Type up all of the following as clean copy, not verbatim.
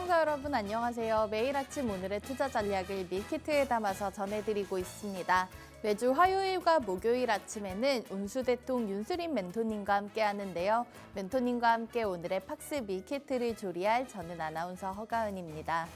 시청자 여러분 안녕하세요. 매일 아침 오늘의 투자 전략을 밀키트에 담아서 전해드리고 있습니다. 매주 화요일과 목요일 아침에는 운수대통 윤수린 멘토님과 함께 하는데요. 멘토님과 함께 오늘의 팍스 밀키트를 조리할 저는 아나운서 허가은입니다.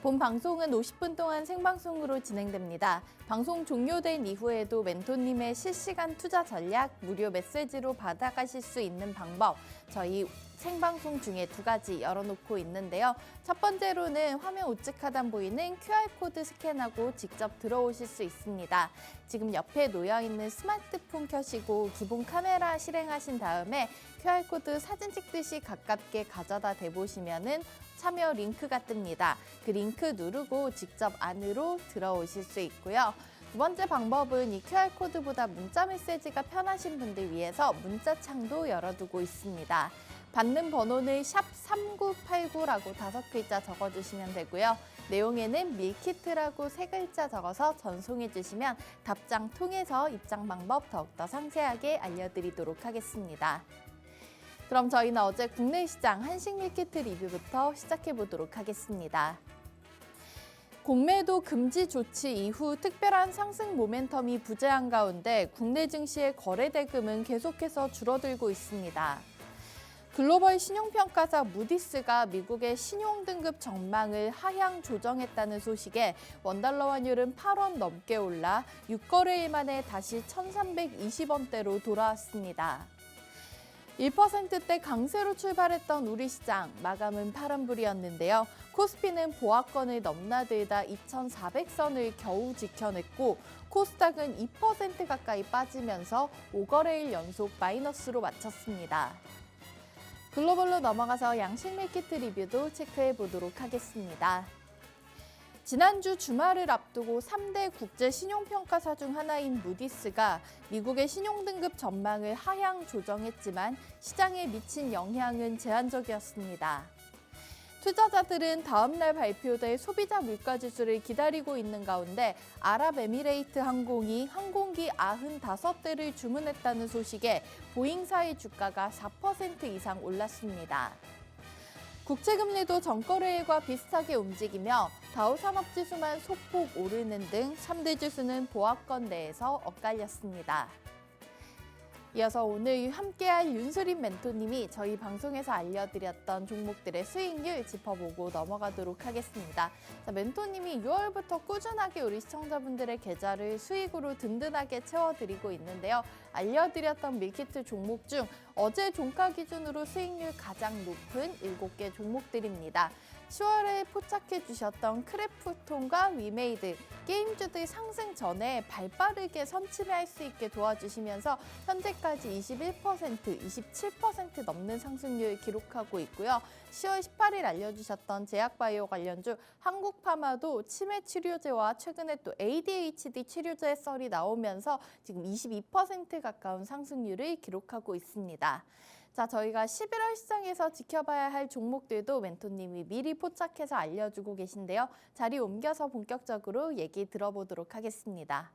본 방송은 50분 동안 생방송으로 진행됩니다. 방송 종료된 이후에도 멘토님의 실시간 투자 전략 무료 메시지로 받아가실 수 있는 방법, 저희 생방송 중에 두 가지 열어놓고 있는데요. 첫 번째로는 화면 우측 하단 보이는 QR코드 스캔하고 직접 들어오실 수 있습니다. 지금 옆에 놓여있는 스마트폰 켜시고 기본 카메라 실행하신 다음에 QR코드 사진 찍듯이 가깝게 가져다 대보시면은 참여 링크가 뜹니다. 그 링크 누르고 직접 안으로 들어오실 수 있고요. 두 번째 방법은 이 QR코드보다 문자 메시지가 편하신 분들 위해서 문자창도 열어두고 있습니다. 받는 번호는 샵 3989라고 5글자 적어주시면 되고요. 내용에는 밀키트라고 3글자 적어서 전송해 주시면 답장 통해서 입장 방법 더욱더 상세하게 알려드리도록 하겠습니다. 그럼 저희는 어제 국내 시장 한식 밀키트 리뷰부터 시작해 보도록 하겠습니다. 공매도 금지 조치 이후 특별한 상승 모멘텀이 부재한 가운데 국내 증시의 거래 대금은 계속해서 줄어들고 있습니다. 글로벌 신용평가사 무디스가 미국의 신용등급 전망을 하향 조정했다는 소식에 원달러 환율은 8원 넘게 올라 6거래일 만에 다시 1,320원대로 돌아왔습니다. 1%대 강세로 출발했던 우리 시장, 마감은 파란불이었는데요. 코스피는 보합권을 넘나들다 2,400선을 겨우 지켜냈고 코스닥은 2% 가까이 빠지면서 5거래일 연속 마이너스로 마쳤습니다. 글로벌로 넘어가서 양식 밀키트 리뷰도 체크해 보도록 하겠습니다. 지난주 주말을 앞두고 3대 국제 신용평가사 중 하나인 무디스가 미국의 신용등급 전망을 하향 조정했지만 시장에 미친 영향은 제한적이었습니다. 투자자들은 다음 날 발표될 소비자 물가지수를 기다리고 있는 가운데 아랍에미레이트 항공이 항공기 95대를 주문했다는 소식에 보잉사의 주가가 4% 이상 올랐습니다. 국채금리도 전거래일과 비슷하게 움직이며 다우산업지수만 소폭 오르는 등 3대 지수는 보합권 내에서 엇갈렸습니다. 이어서 오늘 함께할 윤수린 멘토님이 저희 방송에서 알려드렸던 종목들의 수익률 짚어보고 넘어가도록 하겠습니다. 자, 멘토님이 6월부터 꾸준하게 우리 시청자분들의 계좌를 수익으로 든든하게 채워드리고 있는데요. 알려드렸던 밀키트 종목 중 어제 종가 기준으로 수익률 가장 높은 7개 종목들입니다. 10월에 포착해 주셨던 크래프톤과 위메이드, 게임주들 상승 전에 발빠르게 선침해할 수 있게 도와주시면서 현재까지 21%, 27% 넘는 상승률 기록하고 있고요. 10월 18일 알려주셨던 제약바이오 관련주 한국파마도 치매 치료제와 최근에 또 ADHD 치료제 썰이 나오면서 지금 22% 가까운 상승률을 기록하고 있습니다. 자, 저희가 11월 시장에서 지켜봐야 할 종목들도 멘토님이 미리 포착해서 알려주고 계신데요. 자리 옮겨서 본격적으로 얘기 들어보도록 하겠습니다.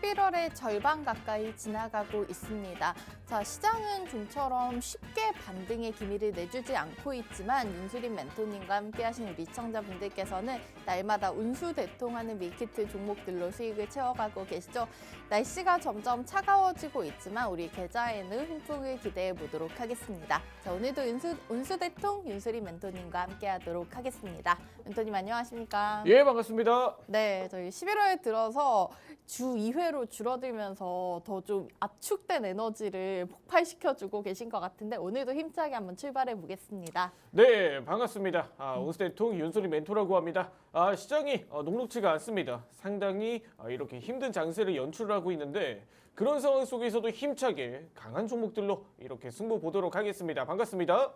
11월의 절반 가까이 지나가고 있습니다. 자, 시장은 좀처럼 쉽게 반등의 기미를 내주지 않고 있지만 윤수린 멘토님과 함께 하시는 우리 시청자분들께서는 날마다 운수대통하는 밀키트 종목들로 수익을 채워가고 계시죠. 날씨가 점점 차가워지고 있지만 우리 계좌에는 훈풍을 기대해 보도록 하겠습니다. 자, 오늘도 운수대통 윤수린 멘토님과 함께 하도록 하겠습니다. 멘토님 안녕하십니까? 예, 반갑습니다. 네, 저희 11월에 들어서 주 2회로 줄어들면서 더 좀 압축된 에너지를 폭발시켜주고 계신 것 같은데 오늘도 힘차게 한번 출발해 보겠습니다. 네, 반갑습니다. 운수대통 윤소리 멘토라고 합니다. 시장이 녹록지가 않습니다. 상당히 이렇게 힘든 장세를 연출하고 있는데 그런 상황 속에서도 힘차게 강한 종목들로 이렇게 승부 보도록 하겠습니다. 반갑습니다.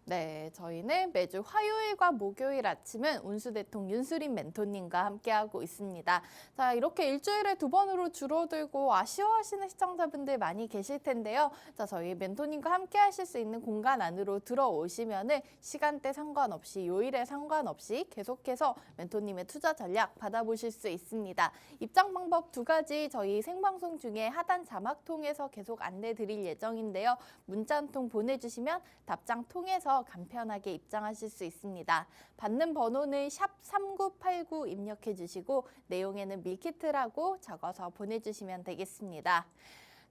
네, 저희는 매주 화요일과 목요일 아침은 운수대통 윤수린 멘토님과 함께하고 있습니다. 자, 이렇게 일주일에 2번으로 줄어들고 아쉬워하시는 시청자분들 많이 계실 텐데요. 자, 저희 멘토님과 함께 하실 수 있는 공간 안으로 들어오시면은 시간대 상관없이 요일에 상관없이 계속해서 멘토님의 투자 전략 받아보실 수 있습니다. 입장 방법 2가지 저희 생방송 중에 하단 자막 통해서 계속 안내 드릴 예정인데요. 문자 한 통 보내주시면 답장 통해서 간편하게 입장하실 수 있습니다. 받는 번호는 샵 3989 입력해 주시고 내용에는 밀키트라고 적어서 보내주시면 되겠습니다.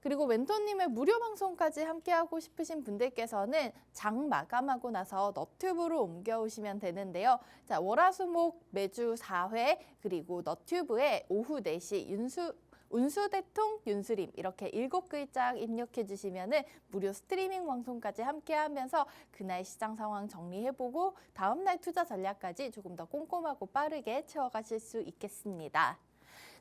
그리고 멘토님의 무료 방송까지 함께하고 싶으신 분들께서는 장 마감하고 나서 너튜브로 옮겨오시면 되는데요. 자, 월화수목 매주 4회 그리고 너튜브에 오후 4시 운수대통 윤수림 이렇게 7글자 입력해 주시면은 무료 스트리밍 방송까지 함께하면서 그날 시장 상황 정리해보고 다음날 투자 전략까지 조금 더 꼼꼼하고 빠르게 채워가실 수 있겠습니다.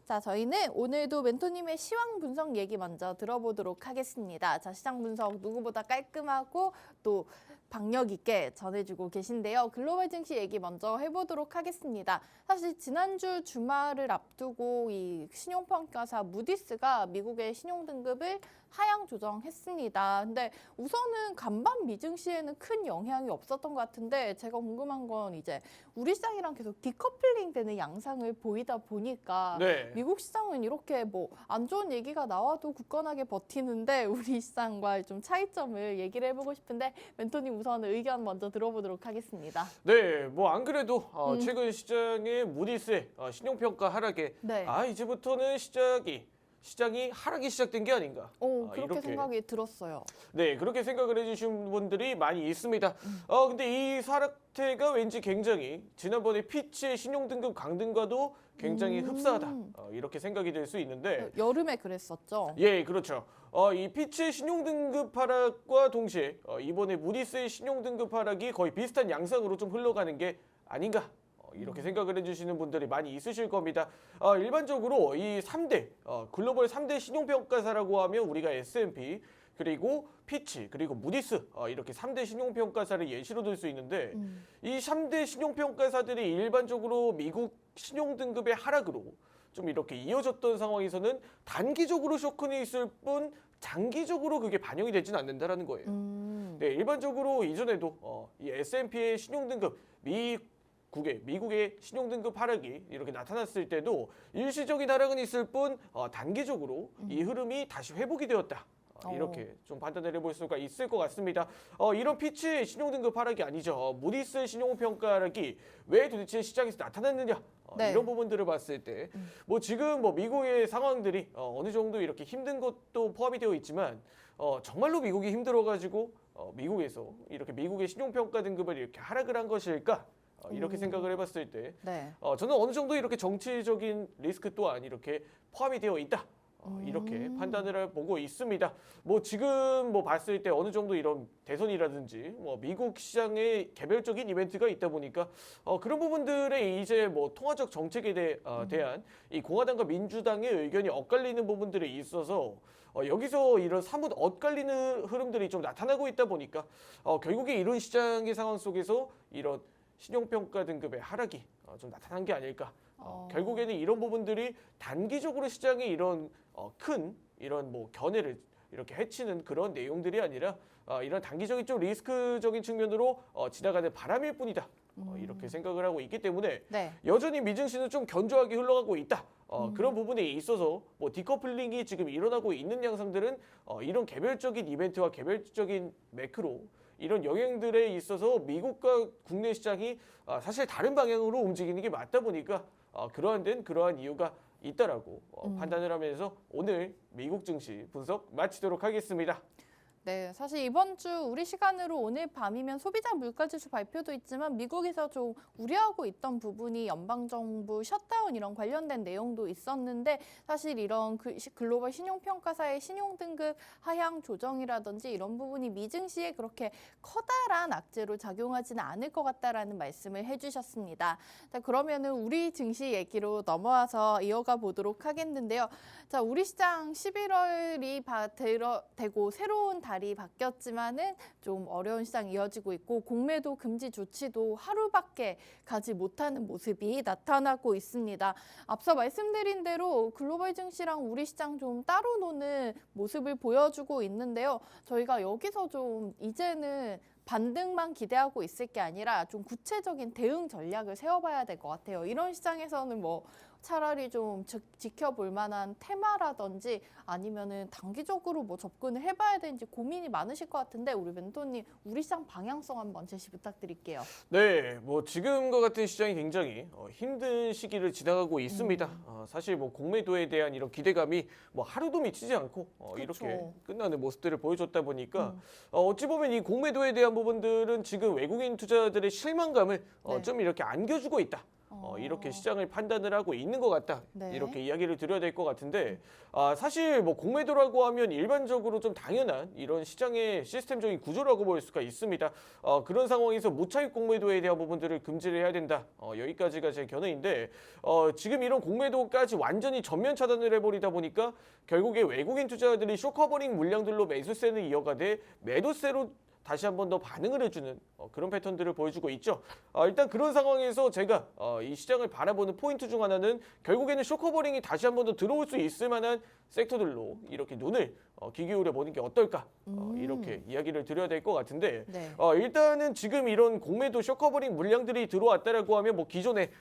자, 저희는 오늘도 멘토님의 시황 분석 얘기 먼저 들어보도록 하겠습니다. 자, 시장 분석 누구보다 깔끔하고 또 박력 있게 전해주고 계신데요. 글로벌 증시 얘기 먼저 해보도록 하겠습니다. 사실 지난주 주말을 앞두고 이 신용평가사 무디스가 미국의 신용등급을 하향 조정했습니다. 근데 우선은 간밤 미증시에는 큰 영향이 없었던 것 같은데 제가 궁금한 건 이제 우리 시장이랑 계속 디커플링 되는 양상을 보이다 보니까 네. 미국 시장은 이렇게 뭐 안 좋은 얘기가 나와도 굳건하게 버티는데 우리 시장과 좀 차이점을 얘기를 해보고 싶은데 멘토님 우선 의견 먼저 들어보도록 하겠습니다. 네, 뭐 안 그래도 최근 시장의 무디스의 신용평가 하락에 네. 이제부터는 시장이 하락이 시작된 게 아닌가. 그렇게 이렇게. 생각이 들었어요. 네, 그렇게 생각을 해주신 분들이 많이 있습니다. 근데 이 하락태가 왠지 굉장히 지난번에 피치의 신용등급 강등과도 굉장히 흡사하다. 이렇게 생각이 될 수 있는데. 여름에 그랬었죠. 예, 그렇죠. 이 피치의 신용등급 하락과 동시에 이번에 무디스의 신용등급 하락이 거의 비슷한 양상으로 좀 흘러가는 게 아닌가. 이렇게 생각을 해주시는 분들이 많이 있으실 겁니다. 일반적으로 이 3대, 글로벌 3대 신용평가사라고 하면 우리가 S&P, 그리고 피치, 그리고 무디스 이렇게 3대 신용평가사를 예시로 들 수 있는데 이 3대 신용평가사들이 일반적으로 미국 신용등급의 하락으로 좀 이렇게 이어졌던 상황에서는 단기적으로 쇼크는 있을 뿐 장기적으로 그게 반영이 되지는 않는다라는 거예요. 네, 일반적으로 이전에도 이 S&P의 신용등급 미국의 신용등급 하락이 이렇게 나타났을 때도 일시적인 하락은 있을 뿐 단기적으로 이 흐름이 다시 회복이 되었다. 이렇게 좀 판단을 해볼 수가 있을 것 같습니다. 이런 피치의 신용등급 하락이 아니죠. 무디스의 신용평가 하락이 왜 도대체 시장에서 나타났느냐. 네. 이런 부분들을 봤을 때 뭐 지금 뭐 미국의 상황들이 어느 정도 이렇게 힘든 것도 포함이 되어 있지만 정말로 미국이 힘들어가지고 미국에서 이렇게 미국의 신용평가 등급을 이렇게 하락을 한 것일까? 이렇게 생각을 해봤을 때 네. 저는 어느 정도 이렇게 정치적인 리스크 또한 이렇게 포함이 되어 있다. 이렇게 판단을 보고 있습니다. 뭐 지금 뭐 봤을 때 어느 정도 이런 대선이라든지 뭐 미국 시장의 개별적인 이벤트가 있다 보니까 그런 부분들에 이제 뭐 통화적 정책에 대한 이 공화당과 민주당의 의견이 엇갈리는 부분들이 있어서 여기서 이런 사뭇 엇갈리는 흐름들이 좀 나타나고 있다 보니까 결국에 이런 시장의 상황 속에서 이런 신용평가 등급의 하락이 좀 나타난 게 아닐까. 결국에는 이런 부분들이 단기적으로 시장에 이런 큰 이런 뭐 견해를 이렇게 해치는 그런 내용들이 아니라 이런 단기적인 좀 리스크적인 측면으로 지나가는 바람일 뿐이다. 이렇게 생각을 하고 있기 때문에 네. 여전히 미증시는 좀 견조하게 흘러가고 있다. 그런 부분에 있어서 뭐 디커플링이 지금 일어나고 있는 양상들은 이런 개별적인 이벤트와 개별적인 매크로 이런 영향들에 있어서 미국과 국내 시장이 사실 다른 방향으로 움직이는 게 맞다 보니까 그러한 이유가 있다라고 판단을 하면서 오늘 미국 증시 분석 마치도록 하겠습니다. 네, 사실 이번 주 우리 시간으로 오늘 밤이면 소비자 물가지수 발표도 있지만 미국에서 좀 우려하고 있던 부분이 연방정부 셧다운 이런 관련된 내용도 있었는데 사실 이런 글로벌 신용평가사의 신용등급 하향 조정이라든지 이런 부분이 미증시에 그렇게 커다란 악재로 작용하지는 않을 것 같다라는 말씀을 해주셨습니다. 자, 그러면은 우리 증시 얘기로 넘어와서 이어가 보도록 하겠는데요. 자, 우리 시장 11월이 되고 새로운 달이 바뀌었지만은 좀 어려운 시장 이어지고 있고 공매도 금지 조치도 하루밖에 가지 못하는 모습이 나타나고 있습니다. 앞서 말씀드린 대로 글로벌 증시랑 우리 시장 좀 따로 노는 모습을 보여주고 있는데요. 저희가 여기서 좀 이제는 반등만 기대하고 있을 게 아니라 좀 구체적인 대응 전략을 세워봐야 될 것 같아요. 이런 시장에서는 뭐 차라리 좀 지켜볼 만한 테마라든지 아니면은 단기적으로 뭐 접근을 해봐야 되는지 고민이 많으실 것 같은데 우리 멘토님 우리 시장 방향성 한번 제시 부탁드릴게요. 네, 뭐 지금과 같은 시장이 굉장히 힘든 시기를 지나가고 있습니다. 사실 뭐 공매도에 대한 이런 기대감이 뭐 하루도 미치지 않고 이렇게 끝나는 모습들을 보여줬다 보니까 어찌 보면 이 공매도에 대한 부분들은 지금 외국인 투자들의 실망감을 좀 이렇게 안겨주고 있다. 이렇게 시장을 판단을 하고 있는 것 같다. 네. 이렇게 이야기를 드려야 될 것 같은데 사실 뭐 공매도라고 하면 일반적으로 좀 당연한 이런 시장의 시스템적인 구조라고 볼 수가 있습니다. 그런 상황에서 무차익 공매도에 대한 부분들을 금지를 해야 된다. 여기까지가 제 견해인데 지금 이런 공매도까지 완전히 전면 차단을 해버리다 보니까 결국에 외국인 투자자들이 쇼커버링 물량들로 매수세는 이어가되 매도세로 다시 한 번 더 반응을 해주는 그런 패턴들을 보여주고 있죠. 일단 그런 상황에서 제가 이 시장을 바라보는 포인트 중 하나는 결국에는 쇼커버링이 다시 한 번 더 들어올 수 있을 만한 섹터들로 이렇게 눈을 귀 기울여 보는 게 어떨까 이렇게 이야기를 드려야 될 것 같은데 네. 일단은 지금 이런 공매도 쇼커버링 물량들이 들어왔다라고 하면 뭐 기존에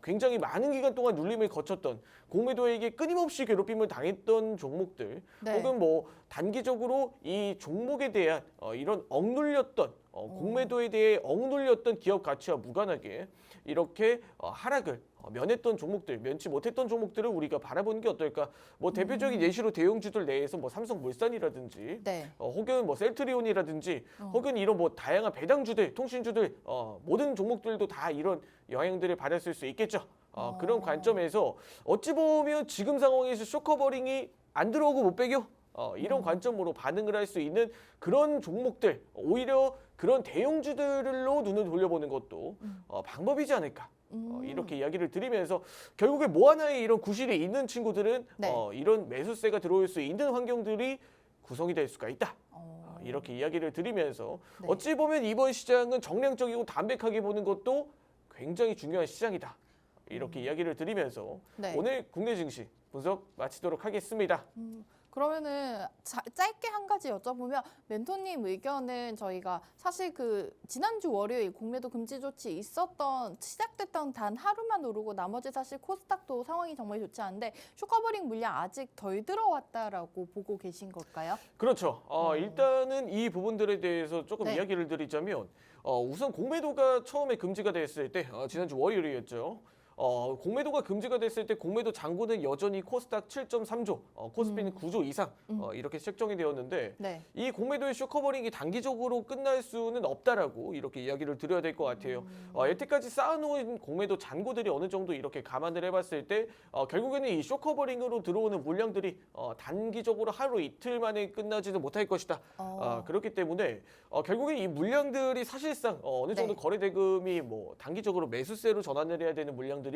굉장히 많은 기간 동안 눌림을 거쳤던 공매도에게 끊임없이 괴롭힘을 당했던 종목들 네. 혹은 뭐 단기적으로 이 종목에 대한 이런 억눌렸던 공매도에 대해 억눌렸던 기업 가치와 무관하게 이렇게 하락을 면했던 종목들, 면치 못했던 종목들을 우리가 바라보는 게 어떨까? 뭐 대표적인 예시로 대형주들 내에서 뭐 삼성물산이라든지, 네. 혹은 뭐 셀트리온이라든지, 혹은 이런 뭐 다양한 배당주들, 통신주들, 모든 종목들도 다 이런 영향들을 받았을 수 있겠죠. 그런 관점에서 어찌 보면 지금 상황에서 쇼커버링이 안 들어오고 못 빼겨? 이런 관점으로 반응을 할 수 있는 그런 종목들, 오히려 그런 대형주들로 눈을 돌려보는 것도 방법이지 않을까. 이렇게 이야기를 드리면서 결국에 뭐 하나의 이런 구실이 있는 친구들은 네. 이런 매수세가 들어올 수 있는 환경들이 구성이 될 수가 있다. 이렇게 이야기를 드리면서 네. 어찌 보면 이번 시장은 정량적이고 담백하게 보는 것도 굉장히 중요한 시장이다. 이렇게 이야기를 드리면서 네. 오늘 국내 증시 분석 마치도록 하겠습니다. 그러면은 짧게 한 가지 여쭤보면 멘토님 의견은 저희가 사실 그 지난주 월요일 공매도 금지 조치 시작됐던 단 하루만 오르고 나머지 사실 코스닥도 상황이 정말 좋지 않은데 쇼커버링 물량 아직 덜 들어왔다라고 보고 계신 걸까요? 그렇죠. 일단은 이 부분들에 대해서 조금 네. 이야기를 드리자면 우선 공매도가 처음에 금지가 됐을 때 지난주 월요일이었죠. 공매도가 금지가 됐을 때 공매도 잔고는 여전히 코스닥 7.3조, 코스피는 9조 이상 이렇게 책정이 되었는데 네. 이 공매도의 쇼커버링이 단기적으로 끝날 수는 없다라고 이렇게 이야기를 드려야 될 것 같아요. 여태까지 쌓아놓은 공매도 잔고들이 어느 정도 이렇게 감안을 해봤을 때 결국에는 이 쇼커버링으로 들어오는 물량들이 단기적으로 하루 이틀 만에 끝나지는 못할 것이다. 그렇기 때문에 결국에 이 물량들이 사실상 어느 정도 네. 거래 대금이 뭐 단기적으로 매수세로 전환을 해야 되는 물량들이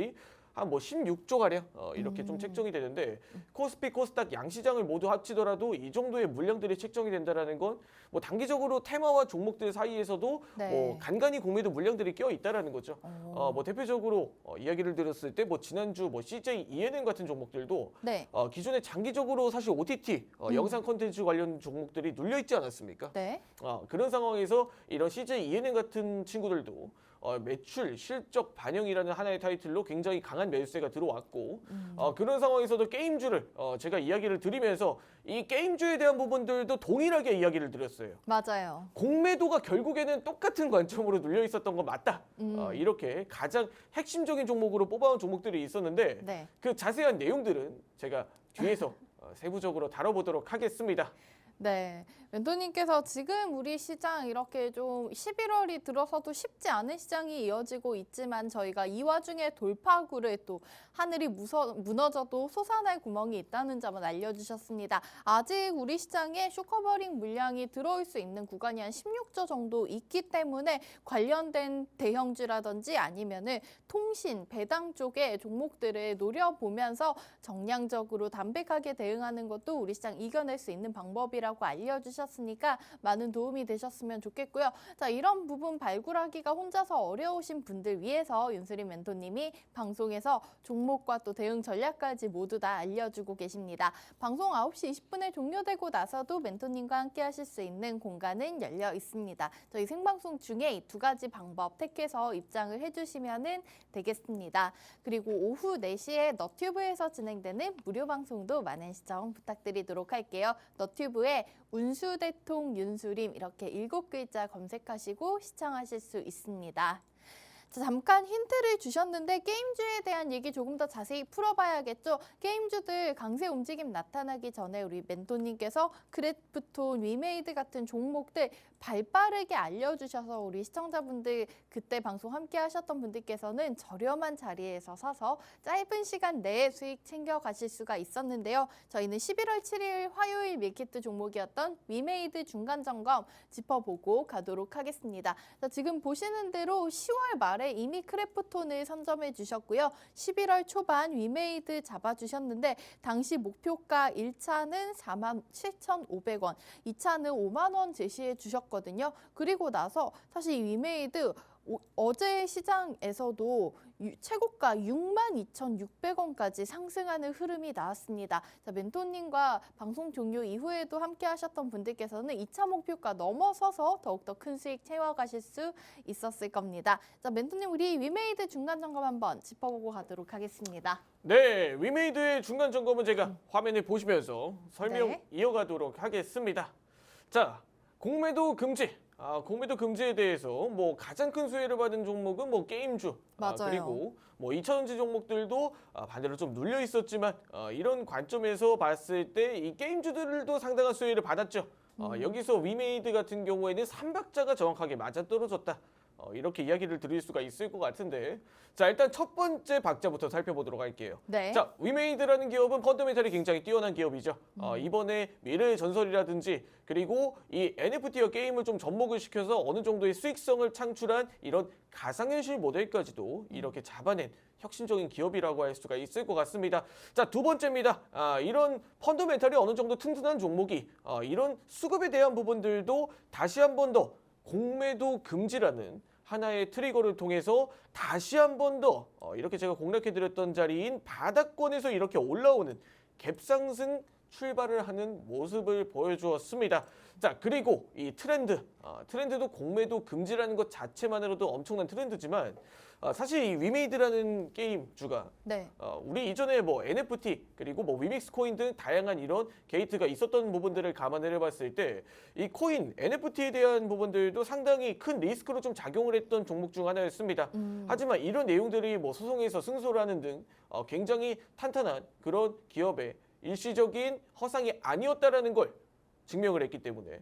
한 뭐 16조 가량 이렇게 좀 책정이 되는데 코스피, 코스닥 양시장을 모두 합치더라도 이 정도의 물량들이 책정이 된다라는 건 뭐 단기적으로 테마와 종목들 사이에서도 네. 뭐 간간히 공매도 물량들이 껴 있다라는 거죠. 뭐 대표적으로 이야기를 드렸을 때 뭐 지난주 뭐 CJ ENM 같은 종목들도 네. 기존에 장기적으로 사실 OTT 영상 콘텐츠 관련 종목들이 눌려 있지 않았습니까? 네. 그런 상황에서 이런 CJ ENM 같은 친구들도 매출 실적 반영이라는 하나의 타이틀로 굉장히 강한 매수세가 들어왔고 그런 상황에서도 게임주를 제가 이야기를 드리면서 이 게임주에 대한 부분들도 동일하게 이야기를 드렸어요. 맞아요. 공매도가 결국에는 똑같은 관점으로 눌려 있었던 건 맞다. 이렇게 가장 핵심적인 종목으로 뽑아온 종목들이 있었는데 네. 그 자세한 내용들은 제가 뒤에서 세부적으로 다뤄보도록 하겠습니다. 네, 멘토님께서 지금 우리 시장 이렇게 좀 11월이 들어서도 쉽지 않은 시장이 이어지고 있지만 저희가 이 와중에 돌파구를 또 하늘이 무너져도 솟아날 구멍이 있다는 점을 알려주셨습니다. 아직 우리 시장에 쇼커버링 물량이 들어올 수 있는 구간이 한 16조 정도 있기 때문에 관련된 대형주라든지 아니면은 통신, 배당 쪽의 종목들을 노려보면서 정량적으로 담백하게 대응하는 것도 우리 시장 이겨낼 수 있는 방법이라고 알려주셨으니까 많은 도움이 되셨으면 좋겠고요. 자, 이런 부분 발굴하기가 혼자서 어려우신 분들 위해서 윤수린 멘토님이 방송에서 종목과 또 대응 전략까지 모두 다 알려주고 계십니다. 방송 9시 20분에 종료되고 나서도 멘토님과 함께 하실 수 있는 공간은 열려 있습니다. 저희 생방송 중에 이 두 가지 방법 택해서 입장을 해주시면 되겠습니다. 그리고 오후 4시에 너튜브에서 진행되는 무료 방송도 많은 시청 부탁드리도록 할게요. 너튜브에 운수대통 윤수림 이렇게 7글자 검색하시고 시청하실 수 있습니다. 자, 잠깐 힌트를 주셨는데 게임주에 대한 얘기 조금 더 자세히 풀어봐야겠죠. 게임주들 강세 움직임 나타나기 전에 우리 멘토님께서 크래프톤, 위메이드 같은 종목들 발빠르게 알려주셔서 우리 시청자분들 그때 방송 함께 하셨던 분들께서는 저렴한 자리에서 사서 짧은 시간 내에 수익 챙겨가실 수가 있었는데요. 저희는 11월 7일 화요일 밀키트 종목이었던 위메이드 중간점검 짚어보고 가도록 하겠습니다. 자, 지금 보시는 대로 10월 말에 이미 크래프톤을 선점해 주셨고요. 11월 초반 위메이드 잡아주셨는데 당시 목표가 1차는 47,500원, 2차는 5만 원 제시해 주셨거든요. 그리고 나서 사실 이 위메이드 어제 시장에서도 최고가 62,600원까지 상승하는 흐름이 나왔습니다. 자, 멘토님과 방송 종료 이후에도 함께 하셨던 분들께서는 2차 목표가 넘어서서 더욱더 큰 수익 채워가실 수 있었을 겁니다. 자, 멘토님 우리 위메이드 중간 점검 한번 짚어보고 가도록 하겠습니다. 네, 위메이드의 중간 점검은 제가 화면을 보시면서 설명 네. 이어가도록 하겠습니다. 자, 공매도 금지. 공매도 금지에 대해서 뭐 가장 큰 수혜를 받은 종목은 뭐 게임주, 맞아요. 그리고 뭐 2차전지 종목들도 반대로 좀 눌려 있었지만 이런 관점에서 봤을 때 이 게임주들도 상당한 수혜를 받았죠. 여기서 위메이드 같은 경우에는 3박자가 정확하게 맞아떨어졌다. 이렇게 이야기를 드릴 수가 있을 것 같은데, 자, 일단 첫 번째 박자부터 살펴보도록 할게요. 네. 자, 위메이드라는 기업은 펀더멘탈이 굉장히 뛰어난 기업이죠. 이번에 미래의 전설이라든지 그리고 이 NFT와 게임을 좀 접목을 시켜서 어느 정도의 수익성을 창출한 이런 가상현실 모델까지도 이렇게 잡아낸 혁신적인 기업이라고 할 수가 있을 것 같습니다. 자, 두 번째입니다. 이런 펀더멘탈이 어느 정도 튼튼한 종목이 이런 수급에 대한 부분들도 다시 한 번 더 공매도 금지라는 하나의 트리거를 통해서 다시 한 번 더 이렇게 제가 공략해드렸던 자리인 바닥권에서 이렇게 올라오는 갭상승 출발을 하는 모습을 보여주었습니다. 자, 그리고 이 트렌드도 공매도 금지라는 것 자체만으로도 엄청난 트렌드지만 사실 이 위메이드라는 게임주가 네. 우리 이전에 뭐 NFT 그리고 뭐 위믹스 코인 등 다양한 이런 게이트가 있었던 부분들을 감안을 해봤을 때 이 코인 NFT에 대한 부분들도 상당히 큰 리스크로 좀 작용을 했던 종목 중 하나였습니다. 하지만 이런 내용들이 뭐 소송에서 승소를 하는 등 굉장히 탄탄한 그런 기업의 일시적인 허상이 아니었다라는 걸 증명을 했기 때문에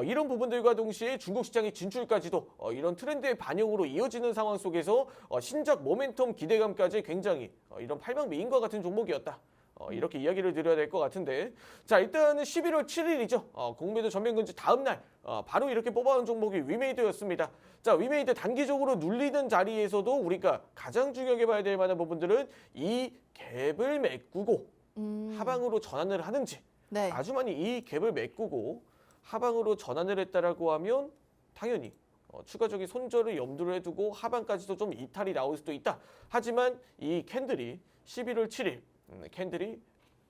이런 부분들과 동시에 중국 시장의 진출까지도 이런 트렌드의 반영으로 이어지는 상황 속에서 신작 모멘텀 기대감까지 굉장히 이런 팔방미인과 같은 종목이었다. 이렇게 이야기를 드려야 될 것 같은데, 자, 일단은 11월 7일이죠. 공매도 전면금지 다음 날 바로 이렇게 뽑아온 종목이 위메이드였습니다. 자, 위메이드 단기적으로 눌리는 자리에서도 우리가 가장 중요하게 봐야 될 만한 부분들은 이 갭을 메꾸고 하방으로 전환을 하는지, 네. 아주 많이 이 갭을 메꾸고 하방으로 전환을 했다라고 하면 당연히 추가적인 손절을 염두를 해두고 하방까지도 좀 이탈이 나올 수도 있다. 하지만 이 캔들이 11월 7일 캔들이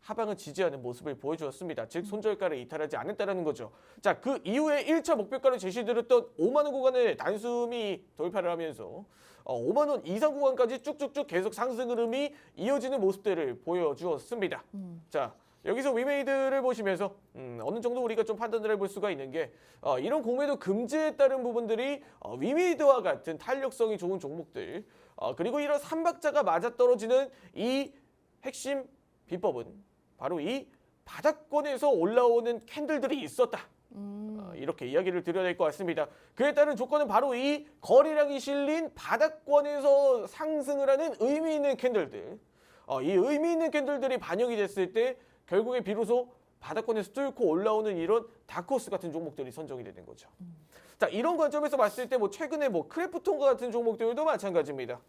하방을 지지하는 모습을 보여주었습니다. 즉 손절가를 이탈하지 않았다는 거죠. 자, 그 이후에 1차 목표가를 제시드렸던 5만 원 구간을 단숨이 돌파를 하면서 5만 원 이상 구간까지 쭉쭉쭉 계속 상승 흐름이 이어지는 모습들을 보여주었습니다. 자, 여기서 위메이드를 보시면서 어느 정도 우리가 좀 판단을 해볼 수가 있는 게 이런 공매도 금지에 따른 부분들이 위메이드와 같은 탄력성이 좋은 종목들 그리고 이런 삼박자가 맞아떨어지는 이 핵심 비법은 바로 이 바닥권에서 올라오는 캔들들이 있었다. 이렇게 이야기를 드려야 될 것 같습니다. 그에 따른 조건은 바로 이 거래량이 실린 바닥권에서 상승을 하는 의미 있는 캔들들. 이 의미 있는 캔들들이 반영이 됐을 때 결국에 비로소 바닥권에서 뚫고 올라오는 이런 다크호스 같은 종목들이 선정이 되는 거죠. 자, 이런 관점에서 봤을 때 뭐 최근에 뭐 크래프톤과 같은 종목들도 마찬가지입니다.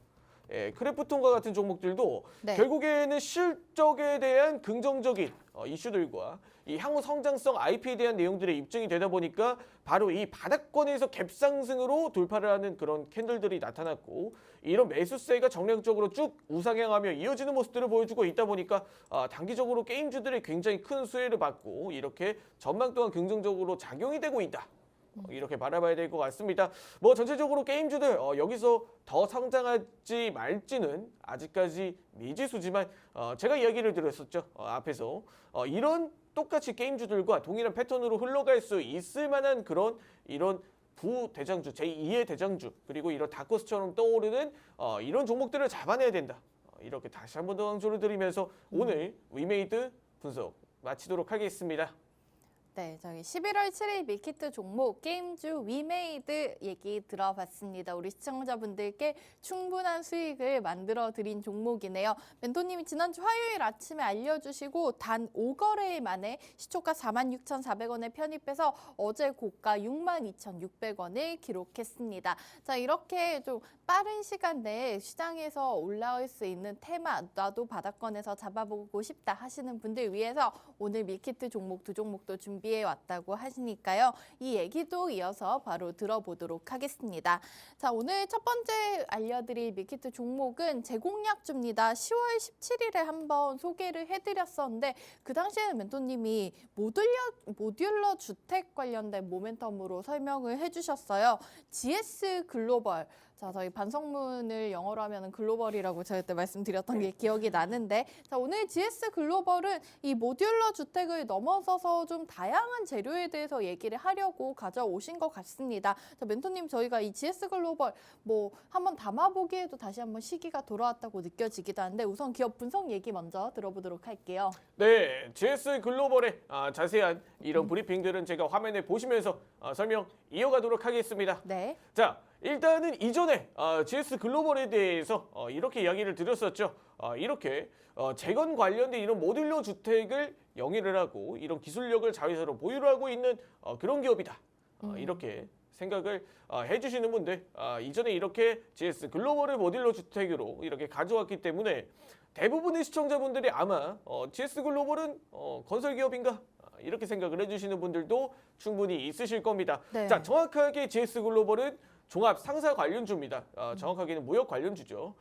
크래프톤과 같은 종목들도 네. 결국에는 실적에 대한 긍정적인 이슈들과 이 향후 성장성 IP에 대한 내용들이 입증이 되다 보니까 바로 이 바닥권에서 갭상승으로 돌파를 하는 그런 캔들들이 나타났고 이런 매수세가 정량적으로 쭉 우상향하며 이어지는 모습들을 보여주고 있다 보니까 단기적으로 게임주들이 굉장히 큰 수혜를 받고 이렇게 전망 또한 긍정적으로 작용이 되고 있다. 이렇게 바라봐야 될 것 같습니다. 뭐 전체적으로 게임주들 여기서 더 성장할지 말지는 아직까지 미지수지만 제가 이야기를 드렸었죠. 앞에서 이런 똑같이 게임주들과 동일한 패턴으로 흘러갈 수 있을 만한 그런 이런 부대장주, 제2의 대장주 그리고 이런 다크호스처럼 떠오르는 이런 종목들을 잡아내야 된다. 이렇게 다시 한 번 더 강조를 드리면서 오늘 위메이드 분석 마치도록 하겠습니다. 네, 저희 11월 7일 밀키트 종목 게임주 위메이드 얘기 들어봤습니다. 우리 시청자분들께 충분한 수익을 만들어 드린 종목이네요. 멘토님이 지난주 화요일 아침에 알려주시고 단 5거래일 만에 시초가 46,400원에 편입해서 어제 고가 62,600원을 기록했습니다. 자, 이렇게 좀 빠른 시간 내에 시장에서 올라올 수 있는 테마, 나도 바닥권에서 잡아보고 싶다 하시는 분들 위해서 오늘 밀키트 종목 두 종목도 준비해 왔다고 하시니까요. 이 얘기도 이어서 바로 들어보도록 하겠습니다. 자, 오늘 첫 번째 알려드릴 밀키트 종목은 제공약주입니다. 10월 17일에 한번 소개를 해드렸었는데 그 당시에는 멘토님이 모듈러 주택 관련된 모멘텀으로 설명을 해주셨어요. GS 글로벌. 자, 저희 반성문을 영어로 하면 글로벌이라고 제가 그때 말씀드렸던 게 기억이 나는데 자, 오늘 GS 글로벌은 이 모듈러 주택을 넘어서서 좀 다양한 재료에 대해서 얘기를 하려고 가져오신 것 같습니다. 자, 멘토님 저희가 이 GS 글로벌 뭐 한번 담아보기에도 다시 한번 시기가 돌아왔다고 느껴지기도 하는데 우선 기업 분석 얘기 먼저 들어보도록 할게요. 네, GS 글로벌의 자세한 이런 브리핑들은 제가 화면에 보시면서 설명 이어가도록 하겠습니다. 네. 자, 일단은 이전에 GS 글로벌에 대해서 이렇게 이야기를 드렸었죠. 이렇게 재건 관련된 이런 모듈러 주택을 영위를 하고 이런 기술력을 자회사로 보유를 하고 있는 그런 기업이다. 이렇게 생각을 해주시는 분들 이전에 이렇게 GS 글로벌을 모듈러 주택으로 이렇게 가져왔기 때문에 대부분의 시청자분들이 아마 GS 글로벌은 건설 기업인가? 이렇게 생각을 해주시는 분들도 충분히 있으실 겁니다. 네. 자, 정확하게 GS 글로벌은 종합 상사 관련주입니다. 정확하게는 무역 관련주죠.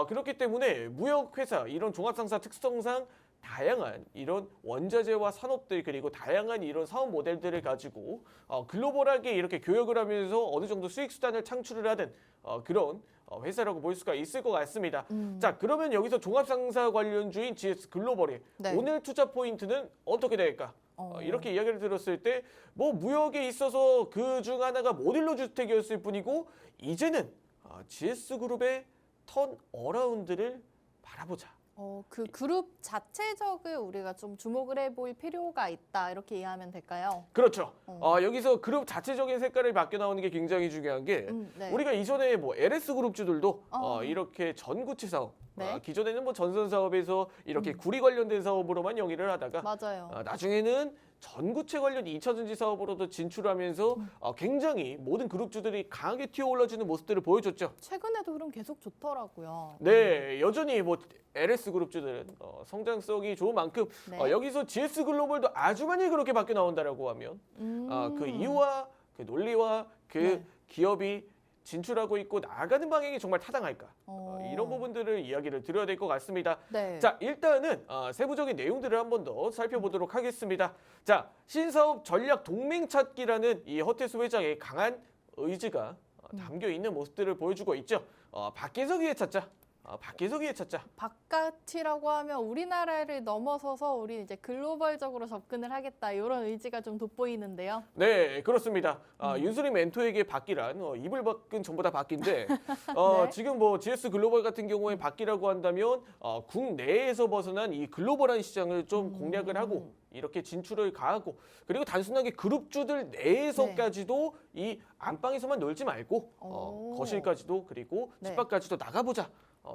그렇기 때문에 무역회사 이런 종합 상사 특성상 다양한 이런 원자재와 산업들 그리고 다양한 이런 사업 모델들을 가지고 글로벌하게 이렇게 교역을 하면서 어느 정도 수익 수단을 창출을 하는 그런 회사라고 볼 수가 있을 것 같습니다. 자, 그러면 여기서 종합 상사 관련주인 GS 글로벌의 네. 오늘 투자 포인트는 어떻게 될까? 이렇게 이야기를 들었을 때 뭐 무역에 있어서 그 중 하나가 모듈러 주택이었을 뿐이고 이제는 GS그룹의 턴 어라운드를 바라보자. 그 그룹 자체적을 우리가 좀 주목을 해볼 필요가 있다 이렇게 이해하면 될까요? 그렇죠. 여기서 그룹 자체적인 색깔이 바뀌어 나오는 게 굉장히 중요한 게 네. 우리가 이전에 뭐 LS 그룹주들도 이렇게 전구체 사업 네. 기존에는 뭐 전선 사업에서 이렇게 구리 관련된 사업으로만 영위를 하다가 맞아요. 나중에는 전구체 관련 2차전지 사업으로도 진출하면서 굉장히 모든 그룹주들이 강하게 튀어 올라주는 모습들을 보여줬죠. 최근에도 흐름 계속 좋더라고요. 네, 여전히 뭐 LS 그룹주들은 성장성이 좋은 만큼 네. 여기서 GS 글로벌도 아주 많이 그렇게 바뀌어 나온다라고 하면 그 이유와 그 논리와 그 네. 기업이 진출하고 있고 나아가는 방향이 정말 타당할까? 이런 부분들을 이야기를 드려야 될 것 같습니다. 네. 자, 일단은 세부적인 내용들을 한 번 더 살펴보도록 하겠습니다. 자, 신사업 전략 동맹 찾기라는 이 허태수 회장의 강한 의지가 담겨 있는 모습들을 보여주고 있죠. 박계석이에 찾자. 박계석이에 찾자. 바깥이라고 하면 우리나라를 넘어서서 우리 이제 글로벌적으로 접근을 하겠다 이런 의지가 좀 돋보이는데요. 네, 그렇습니다. 윤수림 멘토에게 박기란 이불 밖은 전부 다 박기인데 네. 지금 뭐 GS 글로벌 같은 경우에 박기라고 한다면 국내에서 벗어난 이 글로벌한 시장을 좀 공략을 하고 이렇게 진출을 가하고 그리고 단순하게 그룹주들 내에서까지도 이 안방에서만 놀지 말고 오. 거실까지도 그리고 네. 집 밖까지도 나가보자.